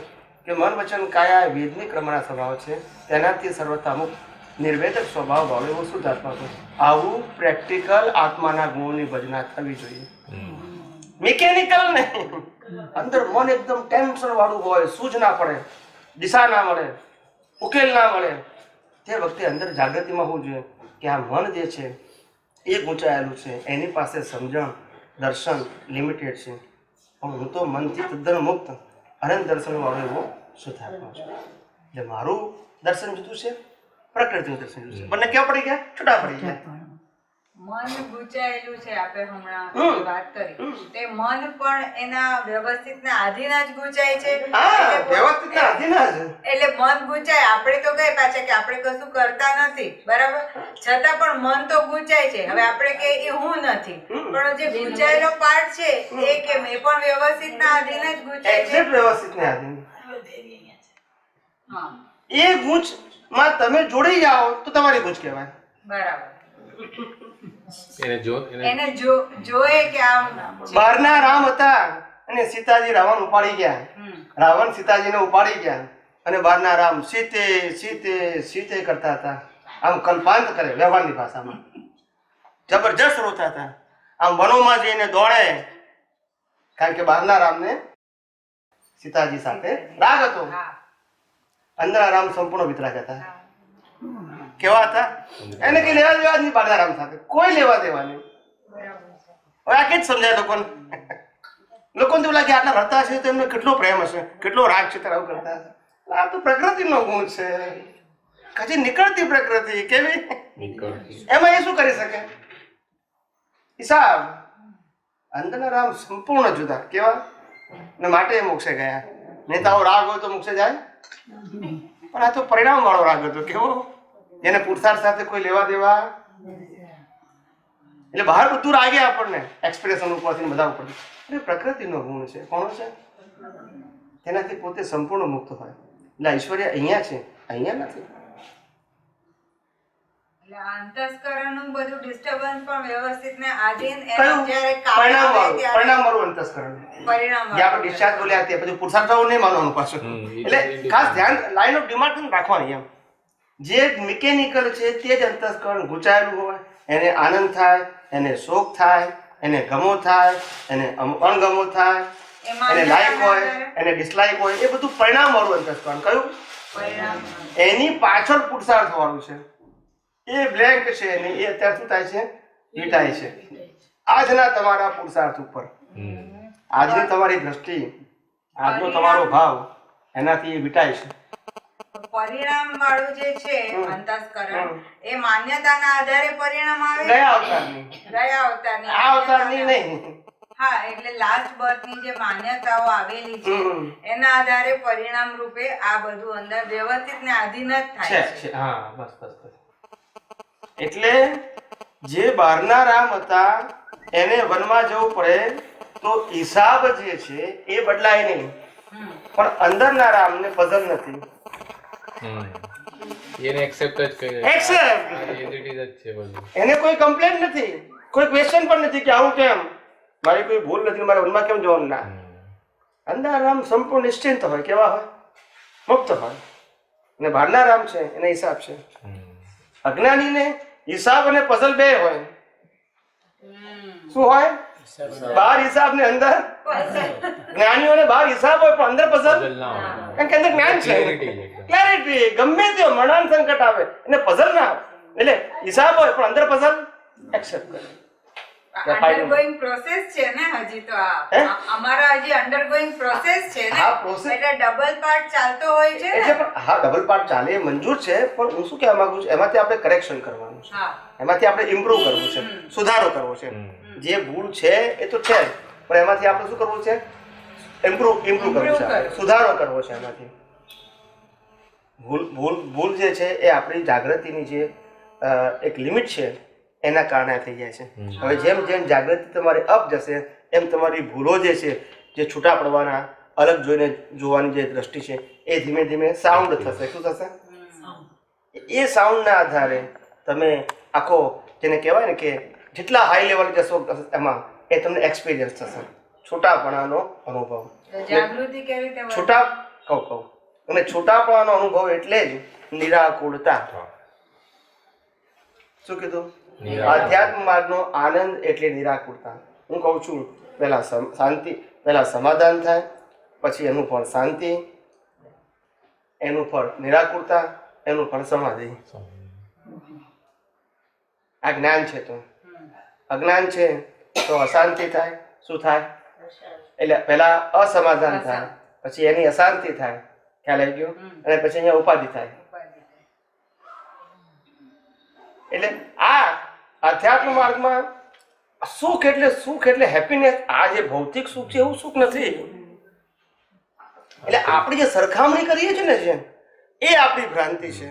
કે મન વચન કાયા વેદની ક્રમના સ્વભાવ છે, તેનાથી સર્વથા અમુક નિર્વેદક સ્વભાવ વાળો એવો શુદ્ધ આત્મા છે. આવું પ્રેક્ટિકલ આત્માના ગુણોની ભજના થવી જોઈએ, મિકેનિકલ નહીં. અંદર મન એકદમ ટેન્શન વાળું હોય, સૂઝ ના પડે, દિશા ના મળે, ઉકેલ ના મળે, તે વખતે અંદર જાગૃતિમાં હોવું જોઈએ કે આ મન જે છે એ ગૂંચાયેલું છે, એની પાસે સમજણ દર્શન લિમિટેડ છે, પણ હું તો મનથી તદ્દન મુક્ત અનંત દર્શન વાળો એવો શુદ્ધાત્મા છું. એટલે મારું દર્શન જુદું છે, પ્રકૃતિનું દર્શન જુદું છે. બંને કેવા પડી ગયા? છૂટા પડી ગયા. મન ગુંચાયેલું છે, આપણે હમણાં વાત કરી તે મન પણ એના વ્યવસ્થિત ના આધીન જ ગુંચાય છે. વ્યવસ્થિત ના આધીન જ એટલે મન ગુંચાય. આપણે તો કઈ પાછા કે આપણે કશું કરતા નથી, બરાબર, છતાં પણ મન તો ગુંચાય છે. હવે આપણે કે એ હું નથી, પણ જે ગુંચાયેલો પાર્ટ છે એ કેમ એ પણ વ્યવસ્થિત ના આધીન જ ગુંચાય છે. વ્યવસ્થિત ના આધીન. એ ગૂંચ માં તમે જોડી જાઓ તો તમારી ગૂંચ કહેવાય. બરાબર. એને જોએ કે આમ બહારના રામ હતા અને સીતાજી રાવણ ઉપાડી ગયા. રાવણ સીતાજીને ઉપાડી ગયા અને બહારના રામ સીતે સીતે સીતે કરતા હતા. આમ કલ્પાંત કરે વ્યવહારની ભાષામાં, જબરજસ્ત રોતા હતા. આમ વનોમાં જઈને દોડે, કારણ કે બહારના રામને સીતાજી સાથે રાગ હતો. અંદરના રામ સંપૂર્ણ વિતરાગ હતા. કેવા હતા? એને કઈ લેવા દેવા નહીં બહારના રામ સાથે, કોઈ લેવા દેવા નહીં. હવે આ કે જ સમજાય લોકોને. લોકોને એવું લાગે આટલા રતા છે તો એમને કેટલો પ્રેમ હશે, કેટલો રાગ છે આવું કરતા હશે. આ તો પ્રકૃતિનો ગુણ છે. કદી નીકળતી પ્રકૃતિ કેવી, એમાં એ શું કરી શકે? હિસાબ. અંદરના રામ સંપૂર્ણ જુદા. કેવા? ને માટે મોક્ષે ગયા. નહીં તો આવો રાગ હોય તો મોક્ષે જાય, પણ આ તો પરિણામ વાળો રાગ હતો. કેવો? જેને પુરુષાર્થ સાથે કોઈ લેવા દેવા. એટલે બહાર બધું રાગે આપણને એક્સપ્રેશન ઉપરથી બધા ઉપર. એટલે પ્રકૃતિનો ગુણ છે. કોનો છે? તેનાથી પોતે સંપૂર્ણ મુક્ત હોય. એટલે ઐશ્વર્ય અહીંયા છે, અહીંયા નથી. એટલે અંતસ્કરણનું બધું ડિસ્ટર્બન્સ પણ વ્યવસ્થિત ને આધીન પરિણામ વાળું અંતસ્કરણ. જે આપણે ડિસ્ચાર્જ બોલ્યા તે બધું પુરુષાર્થ નહીં માનવાનું પાછું. એટલે ખાસ ધ્યાન લાઈન ઓફ ડિમાર્કેશન રાખવાની. એમ જે મિકેનિકલ છે તે જ અંતસ્કરણ ગુંચાયેલું હોય, એને આનંદ થાય, એને શોક થાય, એને ગમો થાય, એને અણગમો થાય, એને લાઈક હોય, એને ડિસલાઈક હોય, એ બધું પરિણામ વાળું અંતસ્કરણ. કયું? એની પાછળ પુરુષાર્થ વાળું છે. એ બ્લેન્ક છે ને એ અત્યારે શું થાય છે? વીટાય છે. આજના તમારા પુરુષાર્થ ઉપર, આજની તમારી દ્રષ્ટિ, આજનો તમારો ભાવ, એનાથી એ વીટાય છે. પરિણામ વાળું જે છે અંતસ્કરણ એ માન્યતાના આધારે પરિણામ આવે. ગયા અવતારની આ અવતારની નહીં. હા, એટલે લાસ્ટ બર્થની જે માન્યતાઓ આવેલી છે એના આધારે પરિણામ રૂપે આ બધું અંદર વ્યવસ્થિત ને આધીન જ થાય છે. હા, બસ બસ. એટલે જે બહારના રામ હતા એને વનમાં જવું પડે તો હિસાબ જે છે એ બદલાય નહીં, પણ અંદરના રામને પઝલ નથી. એને એક્સેપ્ટ જ કરે. એક્સેપ્ટ. એને કોઈ કમ્પ્લેન નથી, કોઈ ક્વેશ્ચન પણ નથી કે આવું કેમ, મારી કોઈ ભૂલ નથી, મારે વનમાં કેમ જવાનું. ના, અંદરના રામ સંપૂર્ણ નિશ્ચિંત હોય. કેવા હોય? મુક્ત હોય. અને બહારના રામ છે એને હિસાબ છે. અજ્ઞાનીને હિસાબ અને પઝલ બે હોય. શું હોય? બહાર હિસાબ ને અંદર જ્ઞાનીઓને બહાર હિસાબ હોય પણ અંદર પઝલ, કારણ કે અંદર જ્ઞાન છે, ક્લેરિટી. ગમે તે મરણાન સંકટ આવે એને પઝલ ના આવે, એટલે હિસાબ હોય પણ અંદર પઝલ એક્સેપ્ટ કરે. અંડરગોઈંગ પ્રોસેસ છે ને હજી તો અમારા હજી અંડરગોઈંગ પ્રોસેસ છે ને, એટલે ડબલ પાર્ટ ચાલતો હોય છે ને. એટલે પણ હા ડબલ પાર્ટ ચાલે એ મંજૂર છે, પણ હું શું કહેવા માંગુ છું એમાંથી આપણે કરેક્શન કરવાનું છે, એમાંથી આપણે ઇમ્પ્રૂવ કરવું છે, સુધારો કરવો છે. જે ભૂલ છે એ તો છે, પણ એમાંથી આપણે શું કરવું છે? ઇમ્પ્રૂવ કરવું છે, સુધારો કરવો છે. એમાંથી ભૂલ જે છે એ આપણી જાગૃતિની જે એક લિમિટ છે એના કારણે થઈ જાય છે. હવે જેમ જેમ જાગૃતિ તમારી અપ જશે એમ તમારી ભૂલો જે છે, જે છૂટા પડવાના, અલગ જોવાની જે દ્રષ્ટિ છે એ ધીમે ધીમે સાઉન્ડ થશે. શું થશે? એ સાઉન્ડના આધારે તમે આખો જેને કહેવાય ને કે જેટલા હાઈ લેવલ જશો એમાં એ તમને એક્સપિરિયન્સ થશે, છૂટાપણાનો અનુભવ. જાગૃતિ કેવી રીતે? કહું અને છૂટાપણાનો અનુભવ એટલે જ નિરાકુળતા. શું કીધું? આધ્યાત્મ માર્ગનો આનંદ એટલે નિરાકુળતા. હું કહું છું પહેલા શાંતિ, પહેલા સમાધાન થાય, પછી એનું ફળ શાંતિ, એનું ફળ નિરાકુળતા, એનું ફળ સમાધિ. આ જ્ઞાન છે. તો અજ્ઞાન છે તો અશાંતિ થાય. શું થાય? એટલે પહેલા અસમાધાન થાય, પછી એની અશાંતિ થાય, ખ્યાલ આવી ગયો, અને પછી અહીંયા ઉપાધિ થાય. એટલે આ આધ્યાત્મ માર્ગમાં સુખ એટલે હેપીનેસ. આ જે ભૌતિક સુખ છે એવું સુખ નથી. એટલે આપણે જે સરખામણી કરીએ છીએ ને જે એ આપણી ભ્રાંતિ છે.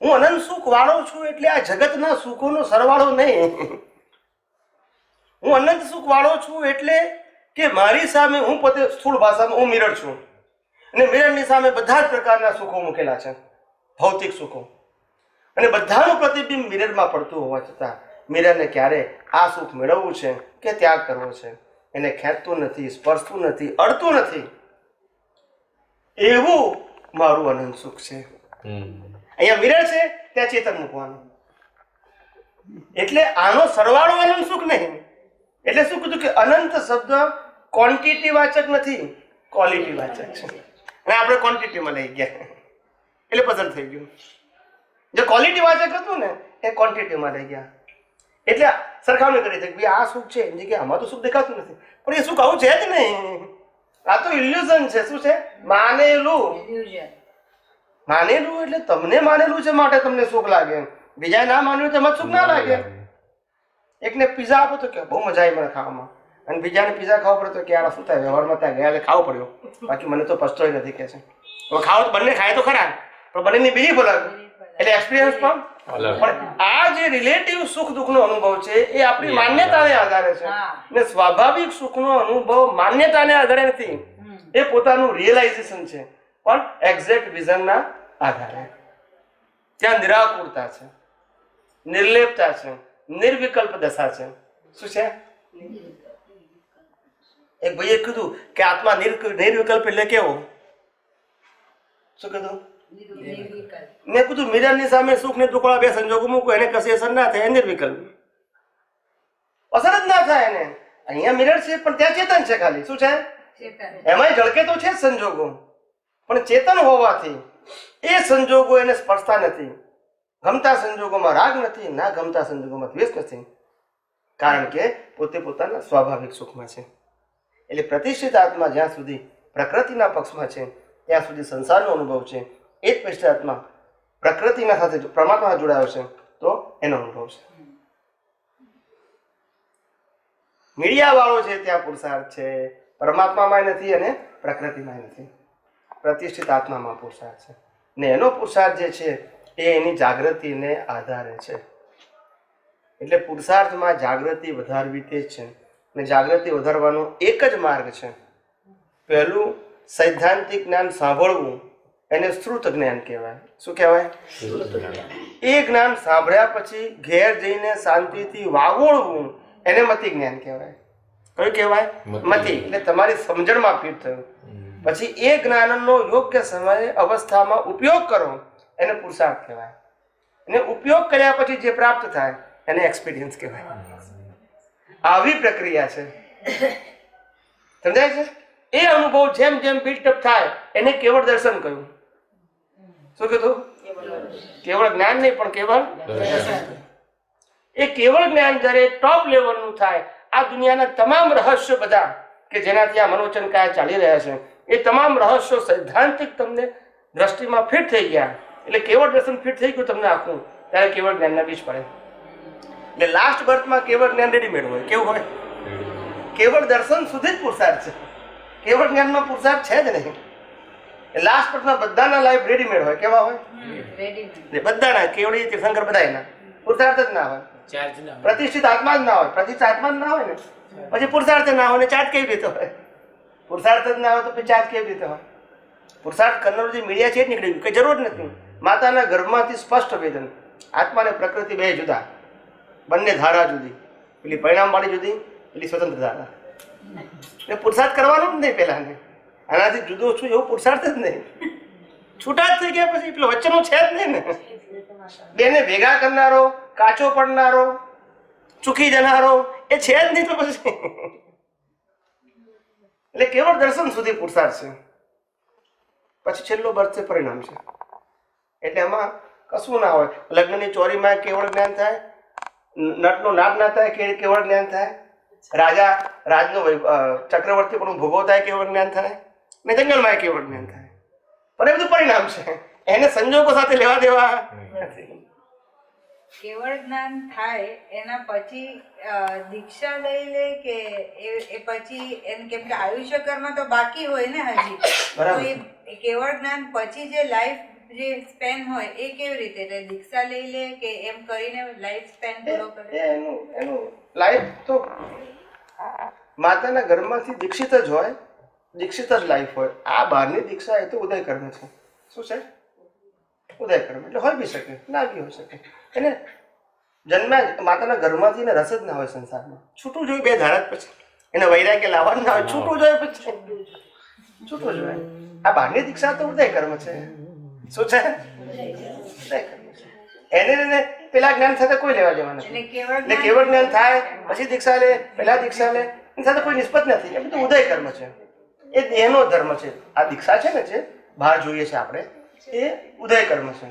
હું અનંત સુખ વાળો છું એટલે આ જગતના સુખોનો સરવાળો નહીં. હું અનંત સુખ વાળો છું એટલે કે મારી સામે હું પોતે સ્થૂળ ભાષામાં હું મિરર છું, અને મિરરની સામે બધા જ પ્રકારના સુખો મૂકેલા છે, ભૌતિક સુખો, અને બધાનું પ્રતિબિંબ મિરરમાં પડતું હોવા છતાં મિરરને ક્યારે આ સુખ મેળવવું છે કે ત્યાગ કરવો છે એને ખેંચતું નથી, સ્પર્શતું નથી, અડતું નથી. એવું મારું અનંત સુખ છે. અહીંયા મિરર છે, ત્યાં ચેતન મૂકવાનું. એટલે આનો સરવાળો અનંત સુખ નહીં. એટલે શું કીધું કે અનંત શબ્દ ક્વોન્ટિટી વાચક નથી, ક્વોલિટી વાચક છે. અને આપણે ક્વોન્ટિટીમાં લઈ ગયા એટલે પસંદ થઈ ગયું. જે ક્વોલિટી વાચક હતું ને એ ક્વોન્ટિટીમાં લઈ ગયા, એટલે સરખામણી કરી છે કે આ સુખ છે એની જગ્યાએ આમાં તો સુખ દેખાતું નથી, પણ એ સુખ આવું છે જ નહીં. આ તો ઇલ્યુઝન છે. શું છે? માનેલું. એટલે તમને માનેલું છે માટે તમને સુખ લાગે, બીજા ના માન્યું તો એમાં સુખ ના લાગે. એકને પીઝા આપો તો કે બહુ મજા આવી મને ખાવામાં, અને બીજાને પીઝા ખાવો પડે તો કે યાર શું થાય, વ્યવહારમાં ત્યાં ગયા એટલે ખાવો પડ્યો, બાકી મને તો પછતોય નથી કે છે. હવે ખાવ તો બંને ખાય તો ખરા, પણ બંનેની બિલીફ અલગ, એટલે એક્સપિરિયન્સ પણ અલગ. પણ આ જે રિલેટિવ સુખ દુઃખનો અનુભવ છે એ આપણી માન્યતાને આધારે છે, ને સ્વાભાવિક સુખનો અનુભવ માન્યતાને આધારે નથી, એ પોતાનું રિયલાઇઝેશન છે, પણ એક્ઝેક્ટ વિઝનના આધારે. ત્યાં નિરાકુરતા છે, નિર્લેપતા છે, નિર્વિકલ્પ દશા છે. શું છે? એક ભાઈએ કીધું કે આત્મા નિર્વિકલ્પ એટલે કેવો? શું કીધું? મેં કીધું મિરરની સામે સુખ ને દુઃખ બે સંજોગો મૂકો, એને કશી અસર ના થાય, નિર્વિકલ્પ. અસર જ ના થાય એને. અહીંયા મિરર છે પણ ત્યાં ચેતન છે ખાલી. શું છે? એમાં ઝળકે તો છે જ સંજોગો, પણ ચેતન હોવાથી એ સંજોગો એને સ્પર્શતા નથી. ગમતા સંજોગોમાં રાગ નથી, ના ગમતા સંજોગોમાં દ્વેષ નથી, કારણ કે પોતે પોતાના સ્વાભાવિક સુખમાં છે. એટલે પ્રતિષ્ઠિત આત્મા જ્યાં સુધી પ્રકૃતિના પક્ષમાં છે ત્યાં સુધી સંસારનો અનુભવ છે. એ જ પ્રતિષ્ઠિત આત્મા પ્રકૃતિના સાથે પરમાત્મા જોડાયો છે તો એનો અનુભવ છે. મીડિયા વાળો છે ત્યાં પુરુષાર્થ છે, પરમાત્મામાં નથી અને પ્રકૃતિમાં નથી. પ્રતિષ્ઠિત આત્મામાં પુરુષાર્થ છે, ને એનો પુરુષાર્થ જે છે એ એની જાગૃતિને આધારે છે. એટલે પુરુષાર્થમાં જાગૃતિ વધારવી તે જ છે, ને જાગૃતિ વધારવાનો એક જ માર્ગ છે. પહેલું સૈદ્ધાંતિક જ્ઞાન સાંભળવું, એને શ્રુત જ્ઞાન કહેવાય. શું કહેવાય? એ જ્ઞાન સાંભળ્યા પછી ઘેર જઈને શાંતિથી વાગોળવું, એને મતિ જ્ઞાન કહેવાય. કયું કહેવાય? મતિ. એટલે તમારી સમજણમાં ફિટ થયું પછી એ જ્ઞાનનો યોગ્ય સમયે અવસ્થામાં ઉપયોગ કરો, એને પુરુષાર્થ કહેવાય. એને ઉપયોગ કર્યા પછી જે પ્રાપ્ત થાય એને એક્સપિરિયન્સ કહેવાય. આવી પ્રક્રિયા છે. સમજાય છે? એ અનુભવ જેમ જેમ બિલ્ટઅપ થાય એને કેવળ દર્શન કહ્યું. શું કીધું? કેવળ જ્ઞાન નહીં પણ કેવળ દર્શન. એ કેવળ જ્ઞાન જ્યારે ટોપ લેવલનું થાય, આ દુનિયાના તમામ રહસ્યો બધા કે જેનાથી આ મનોચન કાયા ચાલી રહ્યા છે, એ તમામ રહસ્યો સૈદ્ધાંતિક તમને દ્રષ્ટિમાં ફિટ થઈ ગયા. એટલે કેવળ દર્શન ફિટ થઈ ગયું તમને આખું, ત્યારે કેવળ જ્ઞાનના બીજ પડે. એટલે લાસ્ટ બર્થમાં કેવળ જ્ઞાન રેડીમેડ હોય. કેવું હોય? કેવળ દર્શન સુધી જ પુરુષાર્થ છે, કેવળ જ્ઞાનમાં પુરુષાર્થ છે જ નહીં. લાસ્ટ બર્થમાં બધાના લાઈફ રેડીમેડ હોય. કેવા હોય? બધાના. કેવળી તીર્થંકર બધાના પુરુષાર્થ જ ના હોય. પ્રતિષ્ઠિત આત્મા જ ના હોય. પ્રતિષ્ઠિત આત્મા જ ના હોય ને પછી પુરુષાર્થ ના હોય ને ચાર્જ કેવી રીતે હોય? પુરુષાર્થ જ ના હોય તો પછી ચાર્જ કેવી રીતે હોય? પુરુષાર્થ કરનારું જે મીડિયા છે જ નીકળી ગયું, કઈ જરૂર જ નથી. માતાના ગર્ભમાંથી સ્પષ્ટ વેદન, આત્મા ને પ્રકૃતિ બે જુદા, બંને ધારા જુદી, પેલી પરિણામ વાળી જુદી, પેલી સ્વતંત્ર ધારા. એટલે પુરુષાર્થ કરવાનો જ નહીં પેલા ને, આનાથી જુદો છું એવું પુરુષાર્થ જ નહીં. છૂટા જ થઈ ગયા પછી પેલો વચ્ચેનો છે જ નહીં ને. બેને ભેગા કરનારો, કાચો પડનારો, ચૂકી જનારો એ છે જ નહીં તો પછી. એટલે કેવળ દર્શન સુધી પુરુષાર્થ છે. પછી છેલ્લો બર્થ છે પરિણામ છે. એટલે એમાં કશું ના હોય. લગ્નની ચોરીમાં કેવળ જ્ઞાન થાય, નટનો નાદ ના થાય કે કેવળ જ્ઞાન થાય, રાજનો ચક્રવર્તી પણ ભોગવો થાય કેવળ જ્ઞાન થાય, ને જંગલમાં કેવળ જ્ઞાન થાય. પણ એ બધું પરિણામ છે, એને સંજોગો સાથે લેવા દેવા નથી. કેવળ જ્ઞાન થાય એના પછી દીક્ષા લઈ લે કે એ પછી એમ, કેમ કે આયુષ્ય કર્મ તો બાકી હોય ને હજી, તો એ કેવળ જ્ઞાન પછી જે લાઈફ જે સ્પેન હોય એ કેવી રીતે? દીક્ષા લઈ લે કે એમ કરીને લાઈફ સ્પેન પૂરો કરે? એનું લાઈફ તો માતાના ઘરમાંથી દીક્ષિત જ હોય, દીક્ષિત જ લાઈફ હોય. આ બહારની દીક્ષા એ તો ઉદય કર્મ છે. શું છે? ઉદય કર્મ. એટલે હોય બી શકે, ના બી હોઈ શકે. એને જન્મ્યા માતાના ઘરમાંથી રસ જ ના હોય સંસારમાં. છૂટું જોઈએ બે ધારા પછી, એને વૈરાગ્ય લાવવાનું ના હોય, છૂટું જોઈએ પછી છૂટું જોઈએ. આ બહારની દીક્ષા તો ઉદય કર્મ છે. શું છે? ઉદય કર્મ છે. એને પેલા જ્ઞાન સાથે કોઈ લેવા જવા નથી. એટલે કેવળ જ્ઞાન થાય પછી દીક્ષા લે, પેલા દીક્ષા લે, એની સાથે કોઈ નિસ્બત નથી. એ બધું ઉદય કર્મ છે, એ દેહનો ધર્મ છે. આ દીક્ષા છે ને જે બહાર જોઈએ છે આપણે, એ ઉદય કર્મ છે.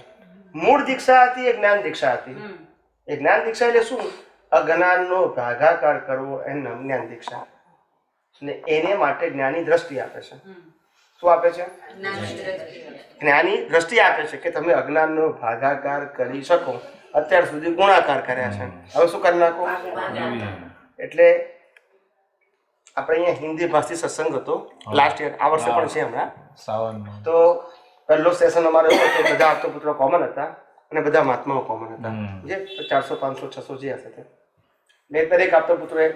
મૂળ દીક્ષા હતી એ જ્ઞાન દીક્ષા હતી. એ જ્ઞાન દીક્ષા એટલે શું? અજ્ઞાનનો ભાગાકાર કરવો, એનું જ્ઞાન દીક્ષા. ને એને માટે જ્ઞાની દ્રષ્ટિ આપે છે. શું આપે છે? જ્ઞાની દ્રષ્ટિ આપે છે કે તમે અજ્ઞાનનો ભાગાકાર કરી શકો. અત્યાર સુધી ગુણાકાર કર્યા છે, હવે શું કરી નાખો? એટલે આપણે અહીંયા હિન્દી ભાષી સત્સંગ હતો લાસ્ટ યર, આ વર્ષે પણ છે હમણાં. તો પહેલો સેશન અમારો એવો હતો, બધા આપતપુત્રો કોમન હતા અને બધા મહાત્માઓ કોમન હતા, જે 400, 500, 600 જે હશે તે. મેં દરેક આપતપુત્રોએ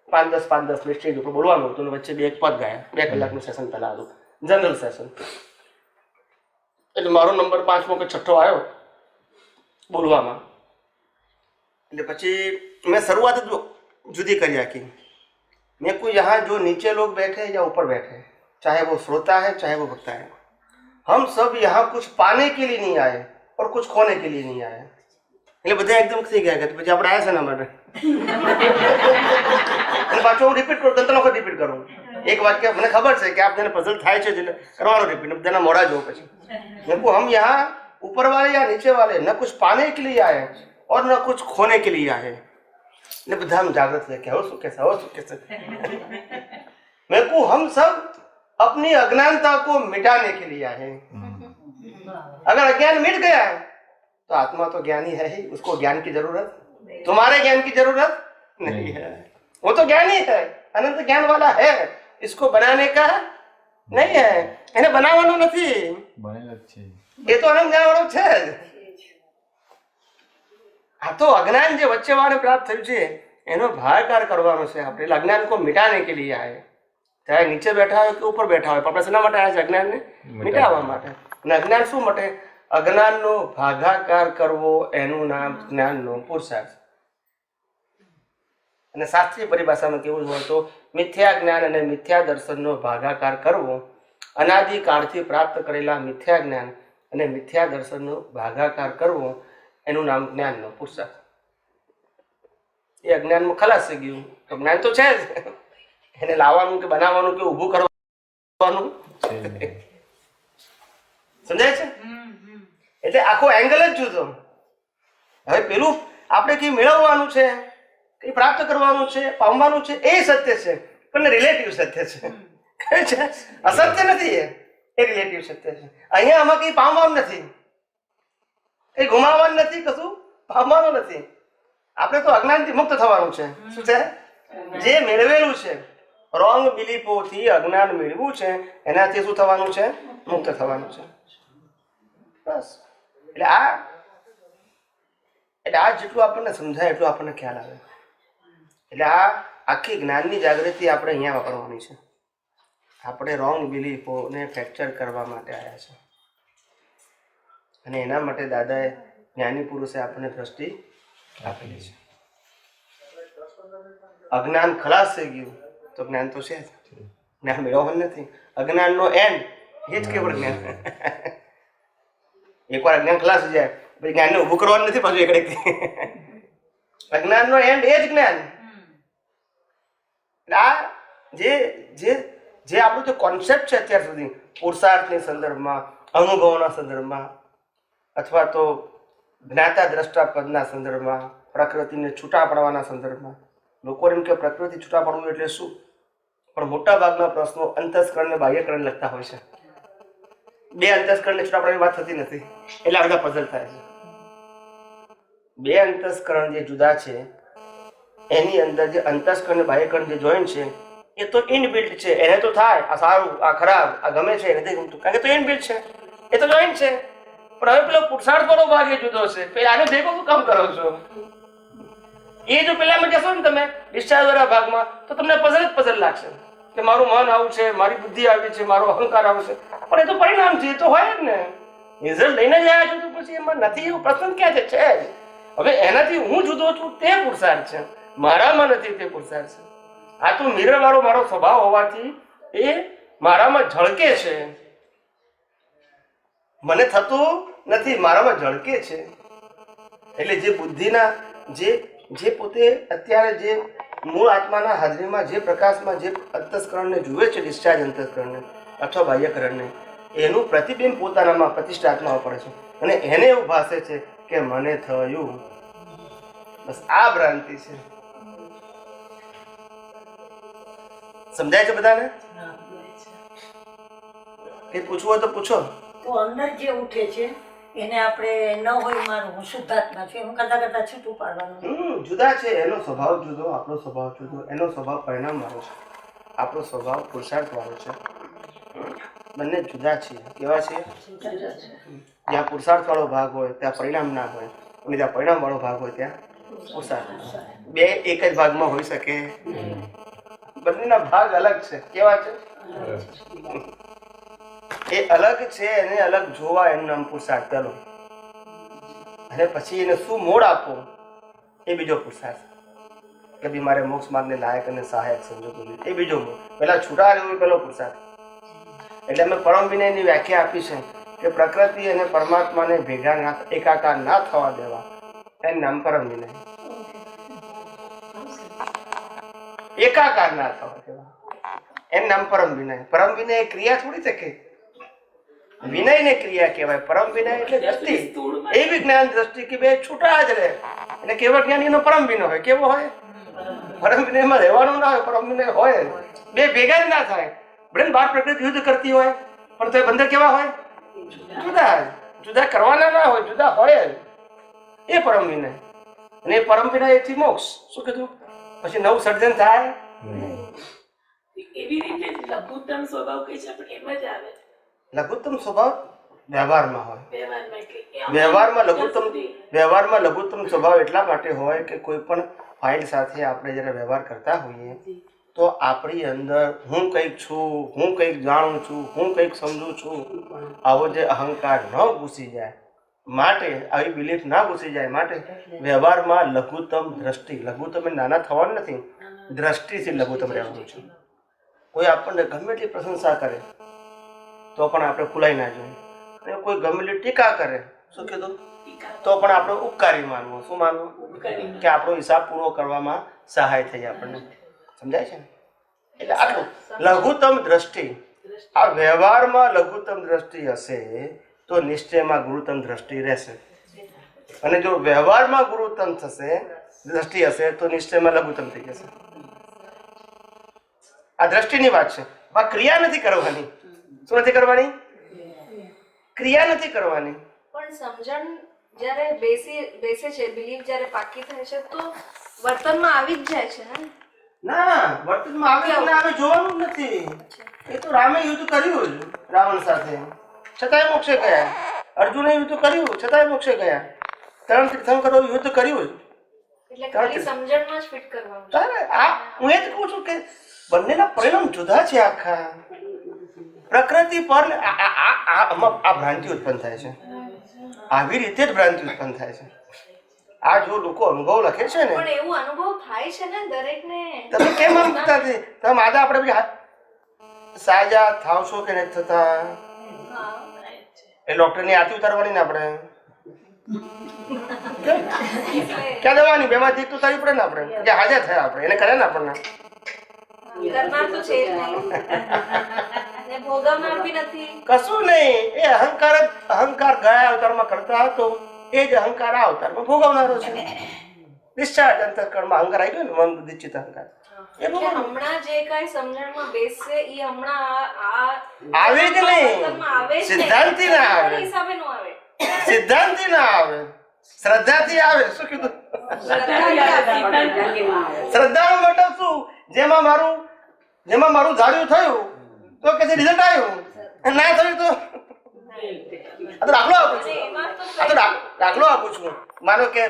5-10 મિનિટ સ્ટેજ ઉપર બોલવાનું હતું અને વચ્ચે 2 પદ ગયા. 2 કલાકનું સેશન પહેલા હતું, જનરલ સેશન. એટલે મારો નંબર 5મો કે 6ઠ્ઠો આવ્યો બોલવામાં. એટલે પછી મેં શરૂઆત જ જુદી કરી આખી. मैं को यहाँ जो नीचे लोग बैठे हैं या ऊपर बैठे हैं, चाहे वो श्रोता है चाहे वो भक्ता है, हम सब यहाँ कुछ पाने के लिए नहीं आए और कुछ खोने के लिए नहीं आए. એટલે બધા એકદમ થઈ ગયા કે પછી આપણે આવ્યા છે ને માટે. અને પાછું હું રિપીટ કરું, ત્રણ વખત રિપીટ કરું એક વાક્ય. મને ખબર છે કે આપને પઝલ થાય છે એટલે કરવાનો રિપીટ, બધાના મોડા જોઉં પછી. મેં કહું हम यहाँ ऊपर वाले या नीचे वाले न कुछ पाने के लिए आए और न कुछ खोने के लिए आए. ने બધા हम जागृत है क्या हो सुखे से हो सुखे से. मैं को हम सब अपनी अज्ञानता को मिटाने के लिए आए. अगर अज्ञान मिट गया तो आत्मा तो ज्ञानी है ही, उसको ज्ञान की जरूरत, तुम्हारे ज्ञान की जरूरत नहीं है. वो तो ज्ञानी है, अनंत ज्ञान वाला है, इसको बनाने का नहीं है. એને બનાવવાનો નથી, એ તો અનંત જ્ઞાન વાળો છે જ. આ તો અજ્ઞાન જે વચ્ચે વાળે પ્રાપ્ત થયું છે એનો ભાગાકાર કરવાનો છે આપણે. એટલે અજ્ઞાન કો મિટાને કે લીએ આए, ચાહે નીચે બેઠા હોય કે ઉપર બેઠા હોય, આપણે શેના માટે આવ્યા છે? અજ્ઞાનને મિટાવવા માટે. અને અજ્ઞાન શું માટે? અજ્ઞાનનો ભાગાકાર કરવો, એનું નામ જ્ઞાનનો પુરુષાર્થ. અને શાસ્ત્રીય પરિભાષામાં કેવું હોય તો મિથ્યા જ્ઞાન અને મિથ્યા દર્શનનો ભાગાકાર કરવો, અનાદિકાળથી પ્રાપ્ત કરેલા મિથ્યા જ્ઞાન અને મિથ્યા દર્શનનો ભાગાકાર કરવો, એનું નામ જ્ઞાનનો પુરુષાર્થ. એ અજ્ઞાનમાં ખલાસ થઈ ગયું, તો જ્ઞાન તો છે જ, એને લાવવાનું કે બનાવવાનું કે ઊભું કરવાનું સમજાય છે. એટલે આખો એંગલ જ જુદો. હવે પેલું આપણે કઈ મેળવવાનું છે, કઈ પ્રાપ્ત કરવાનું છે, પામવાનું છે, એ સત્ય છે, પણ રિલેટિવ સત્ય છે, અસત્ય નથી. એ રિલેટિવ સત્ય છે. અહીંયા આમાં કઈ પામવાનું નથી, કઈ ગુમાવવાનું નથી, કશું પામવાનું નથી. આપણે તો અજ્ઞાનથી મુક્ત થવાનું છે. શું છે? જે મેળવેલું છે, રોંગ બિલીફોથી અજ્ઞાન મેળવું છે, એનાથી શું થવાનું છે? મુક્ત થવાનું છે. બસ. એટલે આ જેટલું આપણને સમજાય એટલું આપણને ખ્યાલ આવે. એટલે આ આખી જ્ઞાનની જાગૃતિ આપણે અહીંયા વાપરવાની છે. આપણે રોંગ બિલીફોને ફ્રેક્ચર કરવા માટે આવ્યા છે, અને એના માટે દાદાએ જ્ઞાની પુરુષે આપણને દ્રષ્ટિ આપેલી છે. અજ્ઞાન ખલાસ થઈ ગયું તો જ્ઞાન તો છે જ. જ્ઞાન મેળવવાનું નથી. અજ્ઞાનનો એન્ડ એ જ કેવળ જ્ઞાન. એકવાર અજ્ઞાન ખલાસ થઈ જાય પછી જ્ઞાનને ઊભું કરવાનું નથી પાછું એકડેથી. અજ્ઞાનનો એન્ડ એ જ જ્ઞાન. આ જે આપણું જે કોન્સેપ્ટ છે અત્યાર સુધી પુરુષાર્થની સંદર્ભમાં, અનુભવોના સંદર્ભમાં, અથવા તો જ્ઞાતા દ્રષ્ટા પદના સંદર્ભમાં, પ્રકૃતિને છૂટા પાડવાના સંદર્ભમાં. લોકો એમ કે પ્રકૃતિ છૂટા પાડવું એટલે શું? પણ મોટા ભાગના પ્રશ્નો અંતસ્કરણ અને બાહ્યકરણ લગતા હોય છે. બે અંતસ્કરણને છૂટા પાડવાની વાત થતી નથી, એટલે આ બધા પઝલ થાય છે. બે અંતસ્કરણ જે જુદા છે એની અંદર જે અંતસ્કરણ અને બાહ્યકરણ જે જોઈન્ટ છે એ તો ઇનબિલ્ટ છે. એને તો થાય આ સારું, આ ખરાબ, આ ગમે છે, નથી ગમતું, કારણ કે તો ઇનબિલ્ટ છે, એ તો જોઈન્ટ છે. પણ હવે પેલો પુરુષાર્થ વાળો ભાગ એ જુદો છે. પેલા આને ભેગો શું કામ કરો છો? એ જો પેલામાં જશો ને તમે ડિસ્ચાર્જ વાળા ભાગમાં, તો તમને પઝલ લાગશે કે મારું મન આવું છે, મારી બુદ્ધિ આવી છે, મારો અહંકાર આવું છે. પણ એ તો પરિણામ છે, એ તો હોય જ ને. રિઝલ્ટ લઈને જ આવ્યા છો તો પછી એમાં નથી એવું પ્રશ્ન ક્યાં છે? છે જ. હવે એનાથી હું જુદો છું તે પુરુષાર્થ છે, મારામાં નથી તે પુરુષાર્થ છે. આ તો મિરર વાળો મારો સ્વભાવ હોવાથી એ મારામાં ઝળકે છે, મને થતું નથી, મારામાં ઝળકે છે. એટલે જે બુદ્ધિના જે પોતે અત્યારે જે મૂળ આત્માના હાજરીમાં જે પ્રકાશમાં જે અંતસ્કરણને જુએ છે, ડિસ્ચાર્જ અંતસ્કરણને અથવા બાહ્યકરણને, એનું પ્રતિબિંબ પોતાનામાં પ્રતિષ્ઠાત્મા પડે છે અને એને એવું ભાસે છે કે મને થયું. બસ આ ભ્રાંતિ છે. સમજાય છે બધાને? એ પૂછવું હોય તો પૂછો. તો અંદર જે ઉઠે છે એને આપણે ન હોય મારું હું શુદ્ધાત્મા છું એમ કરતા કરતા છૂટું પાડવાનું. જુદા છે. એનો સ્વભાવ જુદો, આપણો સ્વભાવ જુદો. એનો સ્વભાવ પરિણામ વાળો છે, આપણો સ્વભાવ પુરુષાર્થ વાળો છે. બંને જુદા છે. કેવા છે? જ્યાં પુરુષાર્થ વાળો ભાગ હોય ત્યાં પરિણામ ના હોય, અને જ્યાં પરિણામ વાળો ભાગ હોય ત્યાં પુરુષાર્થ. બે એક જ ભાગમાં હોઈ શકે? બંનેના ભાગ અલગ છે. કેવા છે? એ અલગ છે, એને અલગ જોવા એનું નામ પુરુષાર્થ પેલો. અને પછી એને શું મોડ આપવો એ બીજો પુરુષાર્થ. કે ભી મારે મોક્ષ માર્ગને લાયક અને સહાયક સંજોગો એ બીજો મોડ. પેલા છૂટા રહેવું પેલો પુરુષાર્થ. એટલે અમે પરમ વિનયની વ્યાખ્યા આપી છે કે પ્રકૃતિ અને પરમાત્માને ભેગા એકાકાર ના થવા દેવા, એનું નામ પરમ વિનય. એકાકાર ના થવા દેવા એનું નામ પરમ વિનય. પરમ વિનય એ ક્રિયા થોડી છે કે વિનય ને ક્રિયા કહેવાય. પરમ વિનય એટલે દ્રષ્ટિ, એવી જ્ઞાન દ્રષ્ટિ કે બે છૂટા જ રહે. એટલે કેવળ જ્ઞાની નો પરમ વિનય હોય. કેવો હોય? પરમ વિનયમાં રહેવાનું ના હોય, પરમ વિનય હોય. બે ભેગા જ ના થાય. ભલે બાર પ્રકૃતિ યુદ્ધ કરતી હોય પણ તો એ બંદર કેવા હોય? જુદા. જુદા કરવાના ના હોય, જુદા હોય. એ પરમ વિનય. અને એ પરમ વિનય એથી મોક્ષ. શું કીધું? પછી નવું સર્જન થાય. એવી રીતે લઘુત્તમ સ્વભાવ કઈ છે પણ એમ જ આવે. લઘુત્તમ સ્વભાવ વ્યવહારમાં હોય. વ્યવહારમાં વ્યવહારમાં લઘુત્તમ સ્વભાવ એટલા માટે હોય કે કોઈ પણ ફાઇલ સાથે આપણે જ્યારે વ્યવહાર કરતા હોઈએ તો આપણી અંદર હું કંઈક છું, હું કંઈક જાણું છું, હું કંઈક સમજું છું, આવો જે અહંકાર ન ઘૂસી જાય માટે, આવી બિલીફ ના ઘૂસી જાય માટે વ્યવહારમાં લઘુત્તમ દ્રષ્ટિ. લઘુત્તમ એ નાના થવાનું નથી, દ્રષ્ટિથી લઘુત્તમ રહેવાનું છે. કોઈ આપણને ગમે એટલી પ્રશંસા કરે તો પણ આપણે ફૂલાઈ ના જોઈએ, અને કોઈ ગમે એટલી ટીકા કરે, શું કીધું, તો પણ આપણે ઉપકારી માનવું. શું માનવું? કે આપણો હિસાબ પૂરો કરવામાં સહાય થઈ આપણને. સમજાય છે ને? એટલે આટલું લઘુત્તમ દ્રષ્ટિ, આ વ્યવહારમાં લઘુત્તમ દ્રષ્ટિ હશે તો નિશ્ચયમાં ગુરુત્તમ દ્રષ્ટિ રહેશે, અને જો વ્યવહારમાં ગુરુત્તમ થશે દ્રષ્ટિ હશે તો નિશ્ચયમાં લઘુત્તમ થઈ જશે. આ દ્રષ્ટિની વાત છે. આ ક્રિયા નથી કરવાની. શું નથી કરવાની? ક્રિયા નથી કરવાની. પણ સમજણ જ્યારે બેસે છે, બિલીફ જ્યારે પાકી થાય છે તો વર્તનમાં આવી જ જાય છે ને? ના, વર્તનમાં આવે કે ના આવે જોવાનું જ નથી. એ તો રામે યુદ્ધ કર્યું જ રાવણ સાથે, છતાંય મોક્ષે ગયા. અર્જુને યુદ્ધ કર્યું છતાંય મોક્ષે ગયા. 3 તીર્થંકરો યુદ્ધ કર્યું જ. એટલે ખાલી સમજણમાં જ ફિટ કરવાનું છે. તારે આ હું એ જ કહું છું કે બંનેના પરિણામ જુદા છે. આખા પ્રકૃતિ પર આ ભ્રાંતિ ઉત્પન્ન થાય છે. આવી રીતે જ ભ્રાંતિ ઉત્પન્ન થાય છે. આ જો લોકો અનુભવ લખે છે ને, પણ એવું અનુભવ થાય છે ને દરેકને. તમે કેમ આમ થતા નથી? તમે આજે આપણે સાજા થાવ છો કે નથી થતા? એ ડોક્ટરની આરતી ઉતારવાની ને આપણે ક્યાં દેવાની? બેમાંથી એક તો ઉતારવી પડે ને આપણે, કે હાજર થયા આપણે એને કર્યા ને આપણને. કરનાર તો છે જ નહીં ને ભોગવનાર બી નથી. કશું નહીં. એ અહંકાર ગયા અવતારમાં કરતા હતો, એ જ અહંકાર આ અવતારમાં ભોગવનારો છે. ડિસ્ચાર્જ અંતઃકરણમાં અહંકાર આવી ગયો ને, મન બુદ્ધિ ચિત્ત અહંકાર. એટલે હમણાં જે કઈ સમજણમાં બેસશે એ હમણાં આવે જ નહીં. આવે જ સિદ્ધાંતિ ના આવે. હિસાબે નો આવે. સિદ્ધાંતિ ના આવે, શ્રદ્ધાથી આવે. શું કીધું? શ્રદ્ધાનો મતલબ શું? જેમાં મારું ધાર્યું થયું તો કે રિઝલ્ટ આવ્યું, ના થયું તો દાખલો આપું છું. માનો કે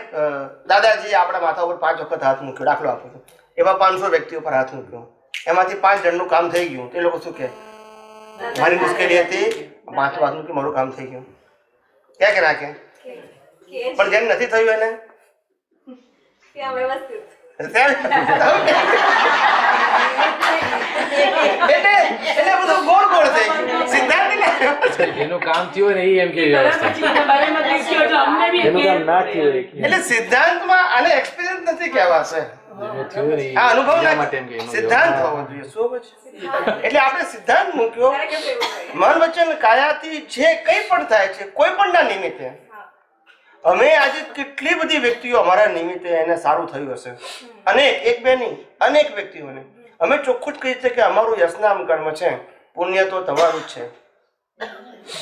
દાદાજી આપણા માથા ઉપર 5 વખત હાથ મૂક્યો, દાખલો આપું છું. એવા 500 વ્યક્તિઓ પર હાથ મૂક્યો, એમાંથી 5 જણનું કામ થઈ ગયું. તે લોકો શું કે મારી મુશ્કેલી હતી, 5 હાથ મૂકી મારું કામ થઈ ગયું. ક્યાં કે ના કે? પણ જેમ નથી થયું એને ત્યાં વ્યવસ્થિત એટલે બધું ગોળ ગોળ થઈ ગયું. સિદ્ધાંત એનું કામ થયું ને એ એમ કે વ્યવસ્થા એનું કામ ના થયું એટલે સિદ્ધાંતમાં આને એક્સપિરિયન્સ નથી કહેવાશે. આ અનુભવ સિદ્ધાંત હોવો જોઈએ. શું પછી એટલે આપણે સિદ્ધાંત મૂક્યો કે મન વચન કાયાથી જે કંઈ પણ થાય છે કોઈ પણ ના નિમિત્તે, અમે આજે કેટલી બધી વ્યક્તિઓ અમારા નિમિત્તે એને સારું થયું હશે, એક બે નહીં અનેક વ્યક્તિઓને અમે ચોખ્ખું જ કહીએ છીએ કે અમારું યશનામ કર્મ છે, પુણ્ય તો તમારું જ છે.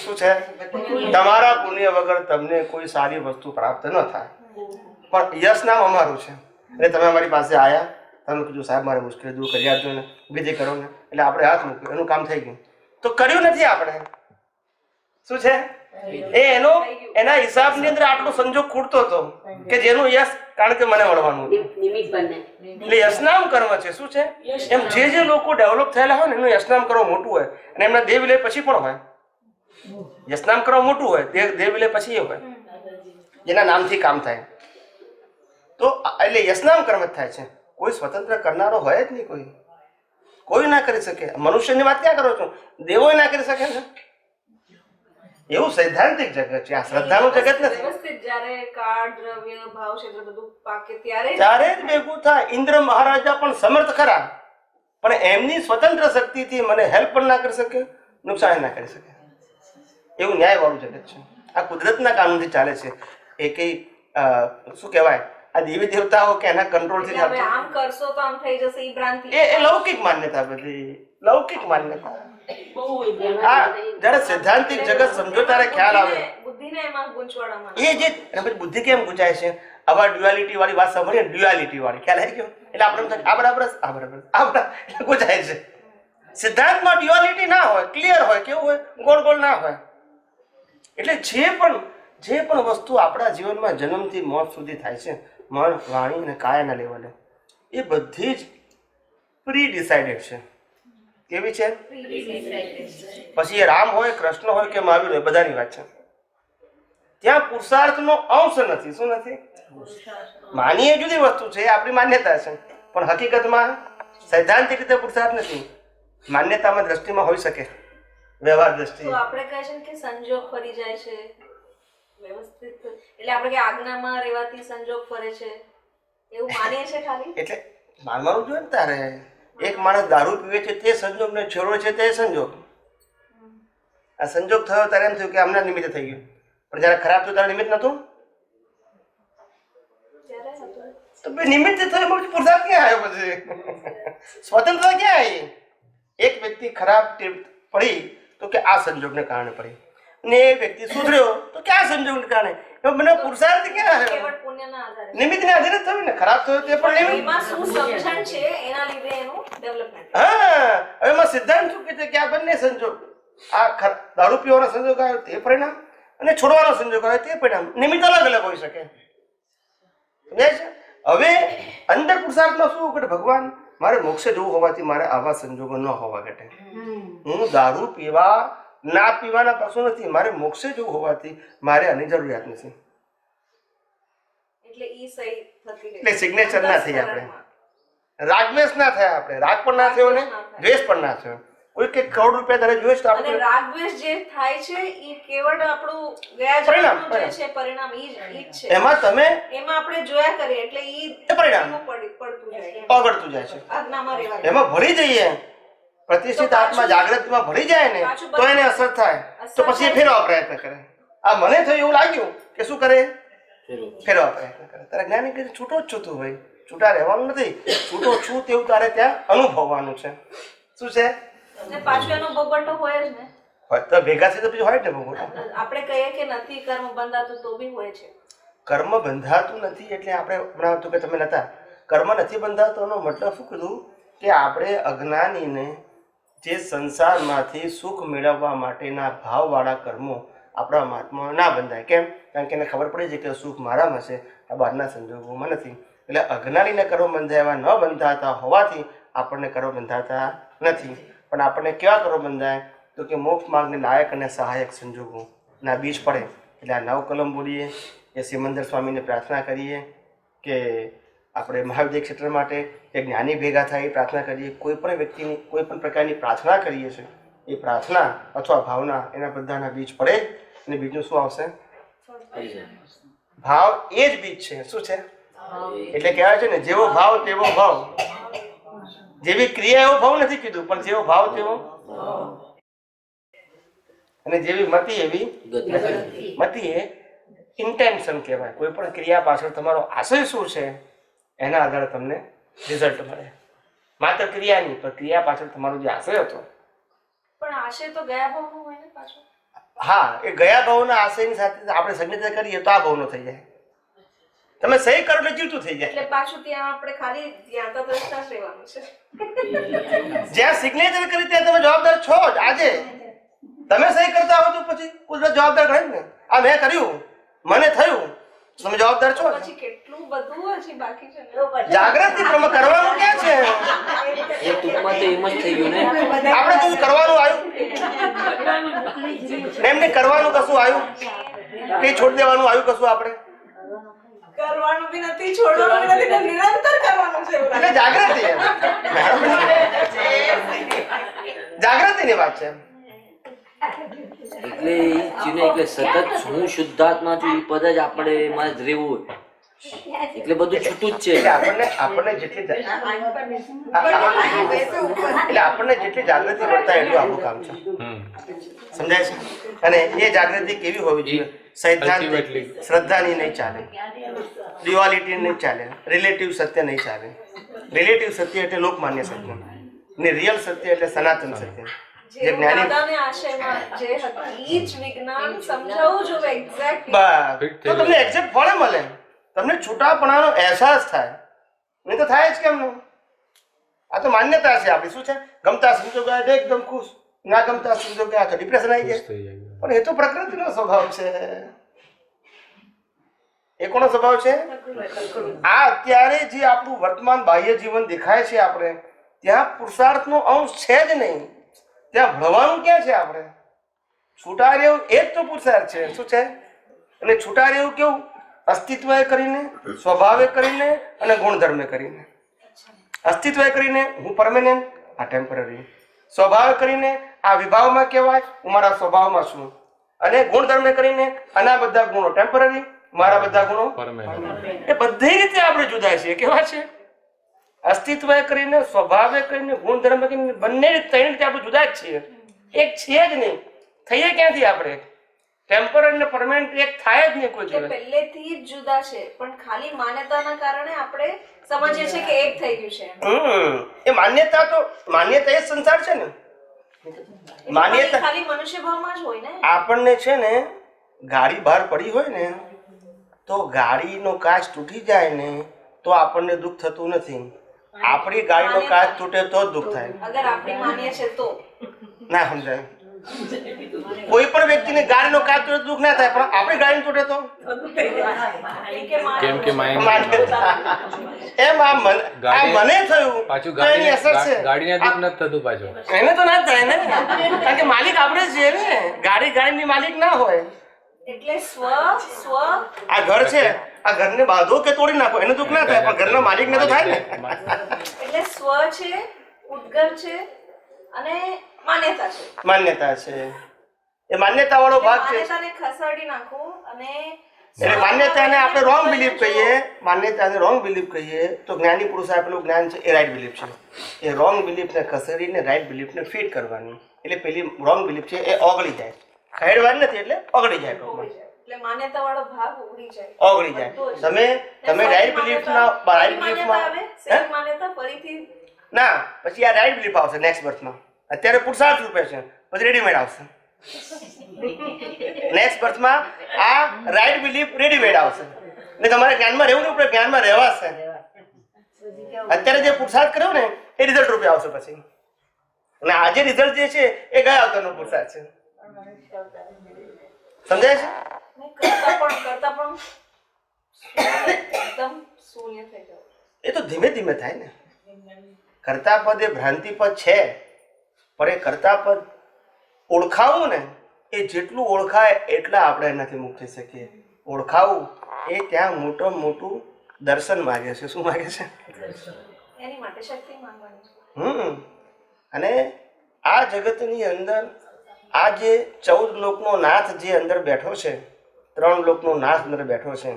શું છે? તમારા પુણ્ય વગર તમને કોઈ સારી વસ્તુ પ્રાપ્ત ન થાય, પણ યશનામ અમારું છે. એટલે તમે અમારી પાસે આવ્યા, તમે કીધું સાહેબ મારે મુશ્કેલી દૂર કરી આપજો ને, વિધિ કરો ને, એટલે આપણે હાથ મૂક્યું, એનું કામ થઈ ગયું. તો કર્યું નથી આપણે. શું છે? એના હિસાબની અંદર આટલો સંજોગ ખૂટતો હતો કે જેનું યશ કારણ કે મને મળવાનું એટલે યશનામ કર્મ છે. શું છે? એમ જે લોકો ડેવલપ થયેલા હોય ને એનું યશનામ કર્મ મોટું હોય, અને એમના દેહ વિલય પછી પણ હોય. યશનામ કર્મ મોટું હોય, દેહ વિલય પછી એ હોય જેના નામથી કામ થાય. તો એટલે યશનામ કર્મ જ થાય છે. કોઈ સ્વતંત્ર કરનારો હોય જ નહીં. કોઈ ના કરી શકે. મનુષ્યની વાત ક્યાં કરો છો? દેવો ના કરી શકે ને. એવું સૈદ્ધાંતિક જગત છે, આ શ્રદ્ધાનું જગત નથી. વ્યવસ્થિત જ્યારે કાળ દ્રવ્ય ભાવ ક્ષેત્ર બધું પાકે ત્યારે જ ભેગું થાય. ઇન્દ્ર મહારાજા પણ સમર્થ ખરા, પણ એમની સ્વતંત્ર શક્તિથી મને હેલ્પ પણ ના કરી શકે, નુકસાન ના કરી શકે. એવું ન્યાય વાળું જગત છે. આ કુદરતના કાનૂનથી ચાલે છે. એ કઈ શું કહેવાય, આ દેવી દેવતાઓ કે એના કંટ્રોલથી ચાલતું. આમ કરશો તો આમ થઈ જશે એ ભ્રાંતિ. એ લૌકિક માન્યતા, બધી લૌકિક માન્યતા. હા, જયારે સૈદ્ધાંતિક જગત સમજો ત્યારે ખ્યાલ આવે. બુદ્ધિને એમાં ગૂંચવાડામાં એ જે બુદ્ધિ કેમ ગુંચાય છે? આવા ડ્યુઆલિટી વાળી વાત સાંભળીએ, ડ્યુઆલિટી વાળી ખ્યાલ આવી ગયો એટલે આપણે આ બરાબર ગુંચાય છે. સિદ્ધાંતમાં ડ્યુઆલિટી ના હોય, ક્લિયર હોય, કેવું હોય, ગોળ ગોળ ના હોય. એટલે જે પણ વસ્તુ આપણા જીવનમાં જન્મથી મોત સુધી થાય છે, મન, વાણી અને કાયાના લેવલે, એ બધી જ પ્રી ડિસાઇડેડ છે. કેવી છે? પછી એ રામ હોય, કૃષ્ણ હોય કે મહાવીર હોય, બધાની વાત છે. ત્યાં પુરુષાર્થનો અંશ નથી. શું નથી? માનીએ જુદી વસ્તુ છે, એ આપણી માન્યતા છે, પણ હકીકતમાં સૈદ્ધાંતિક રીતે પુરુષાર્થ નથી. માન્યતામાં દ્રષ્ટિમાં હોઈ શકે, વ્યવહાર દ્રષ્ટિ. તો આપણે કહે છે કે સંજોગ ફરી જાય છે વ્યવસ્થિત, એટલે આપણે કે આજ્ઞામાં રહેવાથી સંજોગ ફરે છે એવું માનીએ છે ખાલી. એટલે માનવાનું જોઈએ ને તારે. એક માણસ દારૂ પીવે છે તે સંજોગને છોડે છે તે સંજોગ. આ સંજોગ થયો ત્યારે એમ થયું કે આમના નિમિત્તે થઈ ગયું, પણ જયારે ખરાબ થયું ત્યારે નિમિત્ત નતું. તો બે નિમિત્ત થયો પછી પુરુષાર્થ ક્યાં આવ્યો? પછી સ્વતંત્રતા ક્યાં આવી? એક વ્યક્તિ ખરાબ ટેવ પડી તો કે આ સંજોગને કારણે પડી, ને એ વ્યક્તિ સુધર્યો તો કે આ સંજોગને કારણે. એમાં મને પુરુષાર્થ ક્યાં આવ્યો? કેવળ પુણ્યના આધારે. નિમિત્તને આધારે થયું ને. ખરાબ થયો તે પણ નિમિત્ત. એમાં શું સમજણ છે એના લીધે એનું ડેવલપમેન્ટ. હા, હવે એમાં સિદ્ધાંત શું કહે છે કે આ બંને સંજોગ, આ દારૂ પીવાનો સંજોગ આવ્યો તે પરિણામ અને છોડવાનો સંજોગ આવ્યો તે પરિણામ, નિમિત્ત અલગ અલગ હોઈ શકે. સમજાય છે? હવે અંદર પુરુષાર્થમાં શું કે ભગવાન મારે મોક્ષે જવું હોવાથી મારે આવા સંજોગો ન હોવા ઘટે. હું દારૂ પીવા ના પીવાના પાછું નથી, મારે મોક્ષે જવું હોવાથી મારે આની જરૂરિયાત નથી. એટલે ઈ સહી થતી રહે. એટલે સિગ્નેચર ના થઈ આપણે, રાગદ્વેષ ના થયા આપણે, રાગ પણ ના થયો ને દ્વેષ પણ ના થયો. કોઈ કે કરોડ રૂપિયા તારે જોઈશ તો અને આપણે રાગદ્વેષ જે થાય છે ઈ કેવળ આપણું ગયા પરિણામ, જન્મનું જે છે પરિણામ ઈ જ છે. એમાં તમે એમાં આપણે જોયા કરીએ એટલે ઈ એ પરિણામ એનું પડતું જાય, આગળતું જાય છે. આજ્ઞામાં રહેવા. એમાં ભળી જઈએ, પ્રતિષ્ઠિત આત્મા જાગૃતિમાં ભળી જાય ને તો એને અસર થાય, તો પછી એ ફેરવા પ્રયત્ન કરે. આ મને થયું એવું લાગ્યું કે શું કરે? ફેરવા પ્રયત્ન કરે. તારે જ્ઞાની કે છૂટો જ છું તું ભાઈ, છૂટા રહેવાનું નથી, છૂટો છું તેવું તારે ત્યાં અનુભવવાનું છે. શું છે? ને પાછું એનો ભોગવટો હોય જ ને. હોય તો ભેગા થઈ તો પછી હોય ને ભોગવટો. આપણે કહીએ કે નથી કર્મ બંધાતું તો બી હોય છે. કર્મ બંધાતું નથી એટલે આપણે હમણાં હતું કે તમે નતા કર્મ નથી બંધાતોનો મતલબ શું કીધું કે આપણે અજ્ઞાનીને જે સંસારમાંથી સુખ મેળવવા માટેના ભાવવાળા કર્મો આપણા મહાત્માઓ ના બંધાય. કેમ? કારણ કે એને ખબર પડી છે કે સુખ મારામાં છે, આ બહારના સંજોગોમાં નથી. એટલે અજ્ઞાનીને કર્મ બંધાયા ન બંધાતા હોવાથી આપણને કર્મ બંધાતા નથી. પણ આપણને કેવા કર્મ બંધાય? તો કે મોક્ષ માર્ગને લાયક અને સહાયક સંજોગો ના બીજ પડે. એટલે આ નવ કલમ બોલીએ, એ સિમંદર સ્વામીને પ્રાર્થના કરીએ કે આપણે મહાવિદ્ય ક્ષેત્ર માટે એક જ્ઞાની ભેગા થાય એ પ્રાર્થના કરીએ. કોઈ પણ વ્યક્તિની કોઈ પણ પ્રકારની પ્રાર્થના કરીએ છીએ, એ પ્રાર્થના અથવા ભાવના એના બધાના બીજ પડે અને બીજનું શું આવશે? ભાવ. એ જ બીજ છે. શું છે? એટલે કહેવાય છે ને જેવો ભાવ તેવો ભાવ. જેવી ક્રિયા એવો ભાવ નથી કીધું, પણ જેવો ભાવ તેવો અને જેવી મતિ એવી મતિ. એ ઇન્ટેન્શન કહેવાય. કોઈ પણ ક્રિયા પાછળ તમારો આશય શું છે એના આધારે તમને રિઝલ્ટ મળે. માત્ર ક્રિયા નહીં, પણ ક્રિયા પાછળ તમારો જે આશય હતો. પણ આશય તો ગયા ભાવનું હોય ને પાછું. હા, એ ગયા ભાવના આશયની સાથે આપણે સંગીત કરીએ તો આ ભાવનો થઈ જાય. તમે સહી કરો એટલે જીવતું થઈ જાય. એટલે પાછું ત્યાં આપણે ખાલી ત્યાં તો દ્રષ્ટા જ રહેવાનું છે. જ્યાં સિગ્નેચર કરી ત્યાં તમે જવાબદાર છો જ. આજે તમે સહી કરતા હો તો પછી કુદરત જવાબદાર ગણે ને. આ મેં કર્યું, મને થયું, તમે જવાબદાર છો. પછી કેટલું બધું હજી બાકી છે ને. જાગૃતિ કરવાનું ક્યાં છે? એ ટૂંકમાં તો એમ જ થઈ ગયું ને. આપણે શું કરવાનું આવ્યું? એમને કરવાનું કશું આવ્યું? કઈ છોડી દેવાનું આવ્યું કશું? આપણે કરવાનું બી નથી, છોડવાનું બી નથી, નિરંતર કરવાનું છે. એટલે જાગૃતિ જાગૃતિની વાત છે. એટલે એટલે સતત હું શુદ્ધાત્મા છું એ પદ જ આપણે એમાં જ રહેવું હોય. એટલે બધું છૂટું જ છે. એટલે આપણને જેટલી જાગૃતિ મળતા એટલું આપણું કામ છે. સમજાય છે? અને એ જાગૃતિ કેવી હોવી જોઈએ? સૈદ્ધાંતિક શ્રદ્ધાની નહીં ચાલે, ડ્યુઆલિટી નહીં ચાલે, રિલેટિવ સત્ય નહીં ચાલે. રિલેટિવ સત્ય એટલે લોકમાન્ય સત્ય ને રિયલ સત્ય એટલે સનાતન સત્ય. જે જ્ઞાની દાદાને આશયમાં જે હતું ઈ જ વિજ્ઞાન સમજાવવું જોઈએ એક્ઝેક્ટલી. બસ તો તમને એક્ઝેક્ટ ફળ મળે, તમને છૂટાપણાનો અહેસાસ થાય. નહીં તો થાય જ કેમ નહીં? આ તો માન્યતા છે આપણી. શું છે? ગમતા સંજોગો આવે એકદમ ખુશ, ના ગમતા સંજોગો આવે તો ડિપ્રેશન આવી જાય. પણ એ તો પ્રકૃતિનો સ્વભાવ છે. એ કોનો સ્વભાવ છે? આ અત્યારે જે આપણું વર્તમાન બાહ્ય જીવન દેખાય છે આપણે, ત્યાં પુરુષાર્થનો અંશ છે જ નહીં. ત્યાં ભણવાનું ક્યાં છે? આપણે છૂટા રહેવું એ જ તો પુરુષાર્થ છે. શું છે? અને છૂટા રહેવું કેવું? અસ્તિત્વ કરીને, સ્વભાવે કરીને અને ગુણધર્મે કરીને. અસ્તિત્વ કરીને હું પરમેનન્ટ, આ ટેમ્પરરી. સ્વભાવ કરીને આ વિભાવમાં કહેવાય, હું મારા સ્વભાવમાં છું. અને ગુણધર્મે કરીને આના બધા ગુણો ટેમ્પરરી, મારા બધા ગુણો. એ બધી રીતે આપણે જુદા છીએ. કેવા છે? અસ્તિત્વ કરીને, સ્વભાવે કરીને, ગુણધર્મ કરીને બંને ત્રણ રીતે આપણે જુદા જ છીએ. એક છીએ જ નહીં. થઈએ ક્યાંથી આપણે? ટેમ્પરરી ને પરમેનન્ટ એક થાય જ નહીં કોઈ કે દિવસ. પહેલેથી જ જુદા છે પણ ખાલી માન્યતાના કારણે આપણે સમજીએ છીએ કે એક થઈ ગયું છે એ માન્યતા એ સંસાર છે ને. માન્યતા ખાલી મનુષ્ય ભાવમાં જ હોય ને. આપણને છે ને ગાડી બહાર પડી હોય ને તો ગાડીનો કાચ તૂટી જાય ને તો આપણને દુઃખ થતું નથી. આપણી ગાડીનો કાચ તૂટે તો જ દુઃખ થાય. અગર આપણે માનીએ છે તો ના સમજાય. કોઈ પણ વ્યક્તિને ગાડીનો કાચ તૂટે દુઃખ ના થાય, પણ આપણી ગાડી તૂટે તો કેમ કે માઇન્ડ એમ આ મને થયું પાછું તો એની અસર છે. ગાડીને દુઃખ નથી થતું પાછું. એને તો ના જ થાય ને, કારણ કે માલિક આપણે જ છીએ ને. ગાડીની માલિક ના હોય. એટલે સ્વ આ ઘર છે, આ ઘરને બાંધો કે તોડી નાખો એને દુઃખ ના થાય, પણ ઘરના માલિકને તો થાય ને. એટલે સ્વ છે, ઉદ્ગમ છે અને માન્યતા છે. માન્યતા છે એ માન્યતા વાળો ભાગ છે. માન્યતાને ખસેડી નાખો અને એટલે માન્યતાને આપણે રોંગ બિલીફ કહીએ, માન્યતાને રોંગ બિલીફ કહીએ તો જ્ઞાની પુરુષ આપેલું જ્ઞાન છે એ રાઈટ બિલીફ છે. એ રોંગ બિલીફને ખસેડીને રાઈટ બિલીફને ફિટ કરવાની. એટલે પેલી રોંગ બિલીફ છે એ ઓગળી જાય. ખહેડવાની નથી, એટલે ઓગળી જાય. એટલે માન્યતા વાળો ભાગ ઉડી જાય, ઓગળી જાય. તમે રાઈટ બિલીફમાં માન્યતા ફરીથી ના, પછી આ રાઈટ બિલીફ આવશે નેક્સ્ટ બર્થમાં. અત્યારે પુરુષાર્થ રૂપે છે, પછી રેડીમેડ આવશે. નેક્સ્ટ બર્થમાં આ રાઈટ બિલીફ રેડીમેડ આવશે. એટલે તમારે જ્ઞાનમાં રહેવું ને, આપણે જ્ઞાનમાં રહેવાશે. અત્યારે જે પુરુષાર્થ કર્યો ને એ રિઝલ્ટ રૂપે આવશે પછી. અને આજે રિઝલ્ટ જે છે એ ગયા આવતાનો પુરુષાર્થ છે. સમજાય છે? કરતા પણ એકદમ શૂન્ય થઈ ગયો. એ તો ધીમે ધીમે થાય ને. કર્તા પદ એ ભ્રાંતિ પદ છે, પણ એ કર્તા પદ ઓળખાવું ને એ જેટલું ઓળખાય એટલા આપણે એનાથી મુક્ત થઈ શકીએ. ઓળખાવું એ ત્યાં મોટું દર્શન માગે છે. શું માગે છે? એની માટે શક્તિ માંગવાની છે. અને આ જગતની અંદર આ જે 14 લોકનો નાથ જે અંદર બેઠો છે, 3 લોકનો નાથ અંદર બેઠો છે,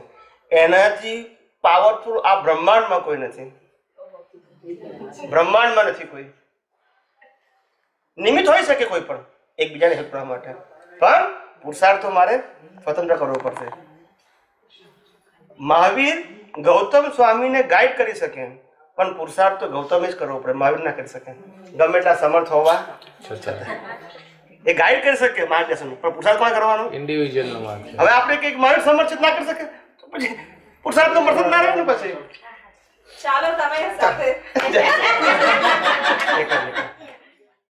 એનાથી પાવરફુલ આ બ્રહ્માંડમાં કોઈ નથી. બ્રહ્માંડમાં નથી કોઈ. નિમિત્ત હોઈ શકે કોઈ પણ એકબીજાને હેલ્પ કરવા માટે, પણ પુરુષાર્થ તો મારે સ્વતંત્ર કરવો પડશે. મહાવીર ગૌતમ સ્વામીને ગાઈડ કરી શકે, પણ પુરુષાર્થ તો ગૌતમે જ કરવો પડે, મહાવીર ના કરી શકે. ગમે એટલા સમર્થ હોવા એ ગાઈડ કરી શકે માર્ગદર્શન, પણ પુરુષાર્થ કોણ કરવાનો? ઇન્ડિવિજ્યુઅલ નો માર્ગ છે. હવે આપણે કઈક મહાવીર સમર્થ ના કરી શકે તો પછી પુરુષાર્થ તો મર્દ ના રહે ને પછી. ચાલો તમે સાથે